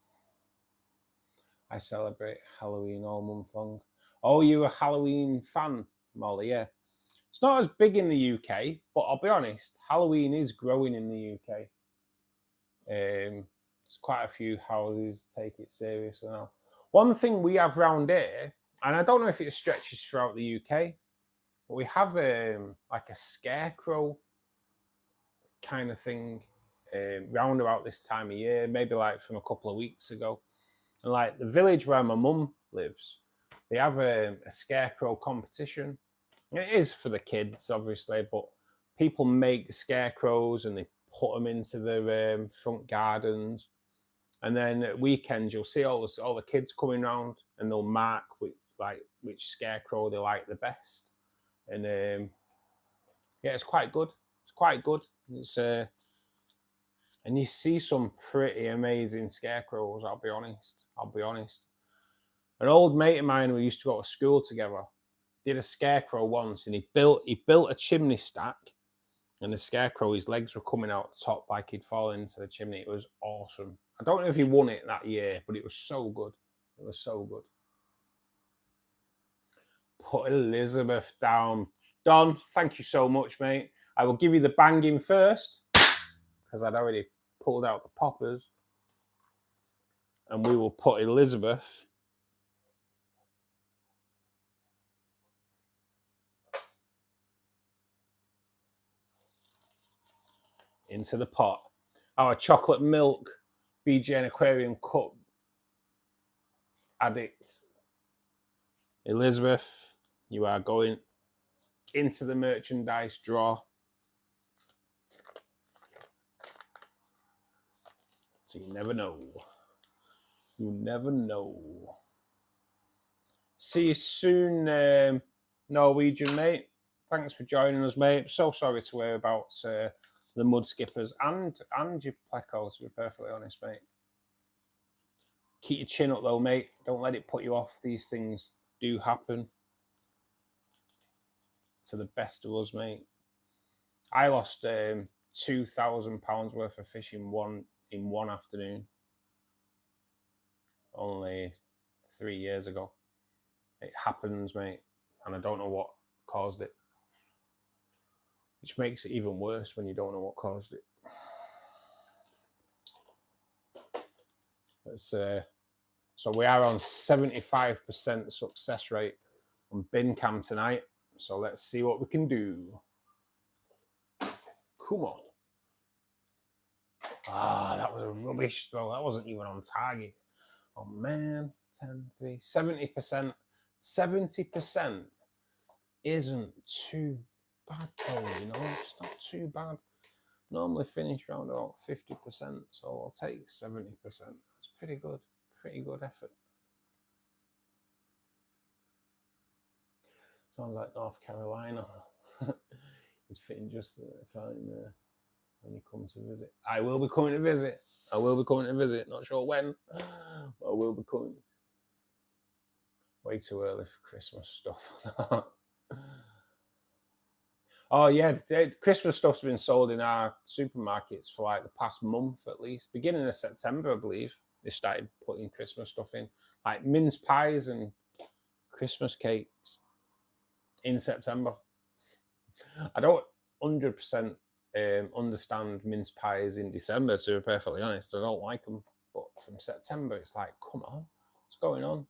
I celebrate Halloween all month long. Oh, you a Halloween fan, Molly? Yeah. It's not as big in the UK, but I'll be honest, Halloween is growing in the UK. There's quite a few houses take it seriously now. One thing we have round here, and I don't know if it stretches throughout the UK, but we have like a scarecrow kind of thing round about this time of year, maybe like from a couple of weeks ago. And like the village where my mum lives, they have a scarecrow competition. It is for the kids, obviously, but people make scarecrows and they put them into their front gardens. And then at weekends, you'll see all the kids coming around and they'll mark which scarecrow they like the best. And yeah, it's quite good. It's quite good. It's and you see some pretty amazing scarecrows. I'll be honest. An old mate of mine, we used to go to school together, did a scarecrow once, and he built a chimney stack, and the scarecrow, his legs were coming out the top like he'd fallen into the chimney. It was awesome. I don't know if he won it that year, but it was so good. It was so good. Put Elizabeth down. Don, thank you so much, mate. I will give you the banging first, because I'd already pulled out the poppers. And we will put Elizabeth into the pot. Our chocolate milk BGN Aquarium Cup addict, Elizabeth, you are going into the merchandise drawer. So you never know. You never know. See you soon, Norwegian mate. Thanks for joining us, mate. So sorry to hear about the mud skippers and your pleco, to be perfectly honest, mate. Keep your chin up though, mate. Don't let it put you off. These things do happen to the best of us, mate. I lost £2,000 worth of fish in one afternoon only 3 years ago. It happens, mate, and I don't know what caused it, which makes it even worse when you don't know what caused it. So we are on 75% success rate on bin cam tonight. So let's see what we can do. Come on. Ah, that was a rubbish throw. That wasn't even on target. Oh man, 10, 3, 70%. 70% isn't too bad though, you know. It's not too bad. Normally finish around about 50%, so I'll take 70%. That's pretty good. Pretty good effort. Sounds like North Carolina. It's fitting just fine when you come to visit. I will be coming to visit. Not sure when, but I will be coming. Way too early for Christmas stuff. Oh yeah, Christmas stuff's been sold in our supermarkets for like the past month at least. Beginning of September, I believe, they started putting Christmas stuff in, like mince pies and Christmas cakes in September. I don't 100% understand mince pies in December, to be perfectly honest. I don't like them, but from September, it's like, come on, what's going on?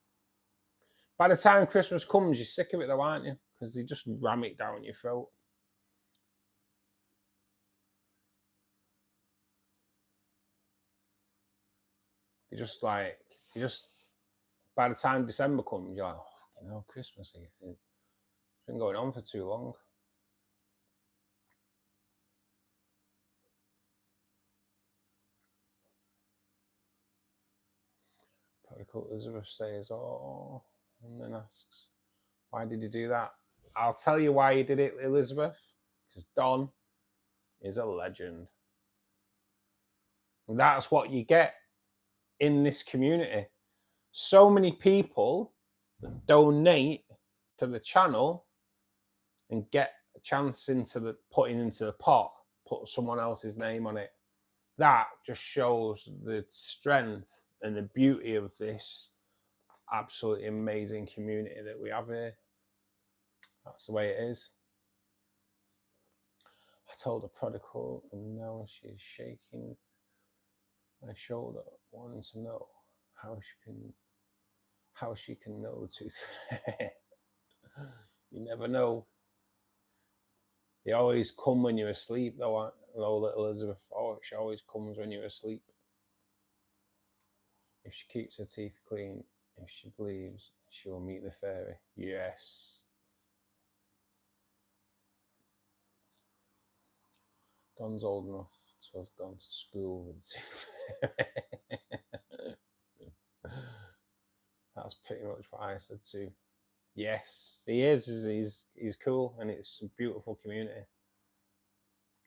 By the time Christmas comes, you're sick of it though, aren't you? Because they just ram it down your throat. By the time December comes, you're like, oh, fucking hell, Christmas again. It's been going on for too long. Prodigal Elizabeth says, oh, and then asks, why did you do that? I'll tell you why you did it, Elizabeth, because Don is a legend. And that's what you get in this community. So many people that donate to the channel and get chance into the putting into the pot, put someone else's name on it. That just shows the strength and the beauty of this absolutely amazing community that we have here. That's the way it is. I told a prodigal, and now she's shaking my shoulder, wanting to know how she can know the tooth. You never know. They always come when you're asleep, though, little Elizabeth. Oh, she always comes when you're asleep. If she keeps her teeth clean, if she believes, she will meet the fairy. Yes. Don's old enough to have gone to school with the tooth. That's pretty much what I said too. Yes, he is. He's cool, and it's a beautiful community.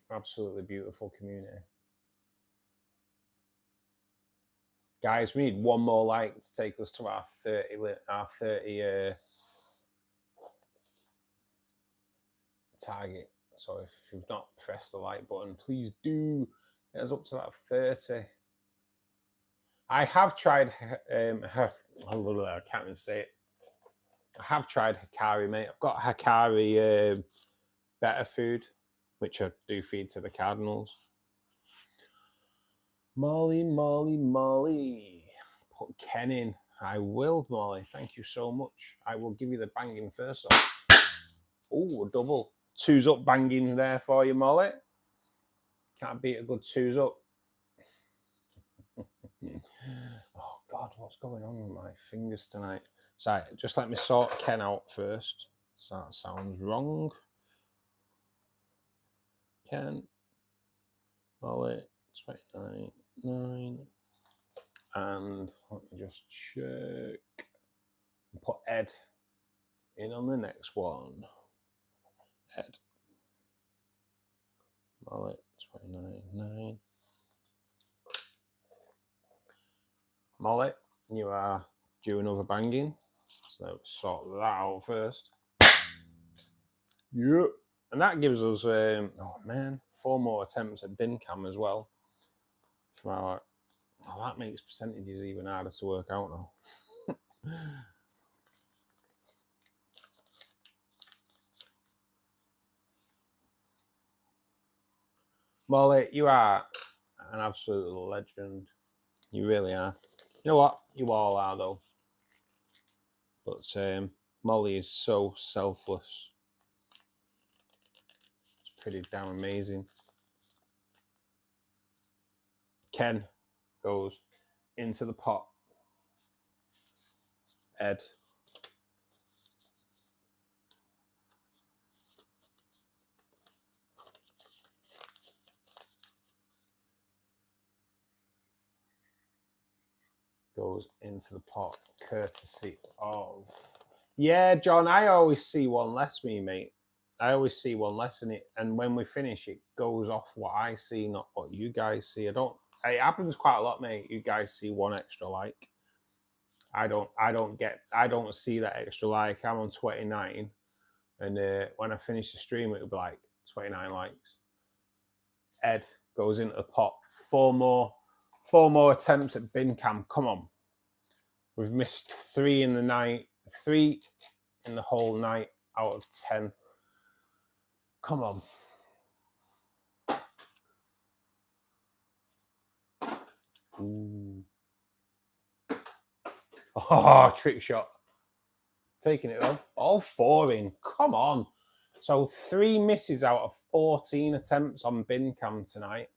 Absolutely beautiful community. Guys, we need one more like to take us to our 30 target. So if you've not pressed the like button, please do get us up to that 30. I have tried I can't even say it. I have tried Hikari, mate. I've got Hikari betta food, which I do feed to the cardinals. Molly. Put Ken in. I will, Molly. Thank you so much. I will give you the banging first off. Oh, a double. 2's up banging there for you, Molly. Can't beat a good 2's up. Oh, God, what's going on with my fingers tonight? Sorry, just let me sort Ken out first. So that sounds wrong. Ken, Molly, 29, 9. And let me just check. Put Ed in on the next one. Ed. Molly, 29, 9. Molly, you are due another banging. So sort that out first. Yep. And that gives us, 4 more attempts at bin cam as well. From our, that makes percentages even harder to work out now. Molly, you are an absolute legend. You really are. You know what? You all are, though. But Molly is so selfless. It's pretty damn amazing. Ken goes into the pot. Ed. Goes into the pot, courtesy of... Yeah, John, I always see one less, me, mate. I always see one less in it, and when we finish, it goes off what I see, not what you guys see. It happens quite a lot, mate. You guys see one extra like. I don't see that extra like. I'm on 29, and when I finish the stream, it'll be like 29 likes. Ed goes into the pot. 4 more attempts at bin cam. Come on. We've missed 3 in the night. 3 in the whole night out of 10. Come on. Ooh. Oh, trick shot. Taking it though. All 4 in. Come on. So 3 misses out of 14 attempts on bin cam tonight.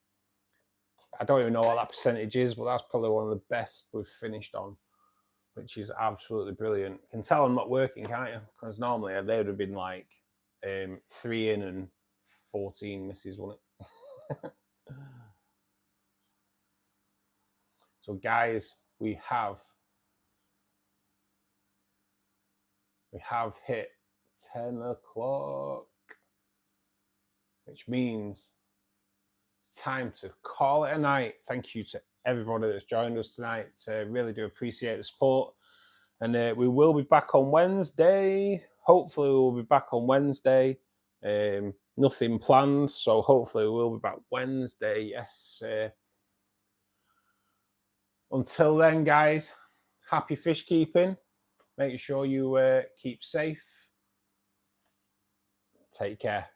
I don't even know what that percentage is, but that's probably one of the best we've finished on, which is absolutely brilliant. You can tell I'm not working, can't you? Because normally they would have been like 3 in and 14 misses, wouldn't it? So guys, we have hit 10 o'clock, which means it's time to call it a night. Thank you to everybody that's joined us tonight. Really do appreciate the support. And we will be back on Wednesday. Hopefully we'll be back on Wednesday. Nothing planned, so hopefully we'll be back Wednesday. Yes. Until then, guys, happy fish keeping. Make sure you keep safe. Take care.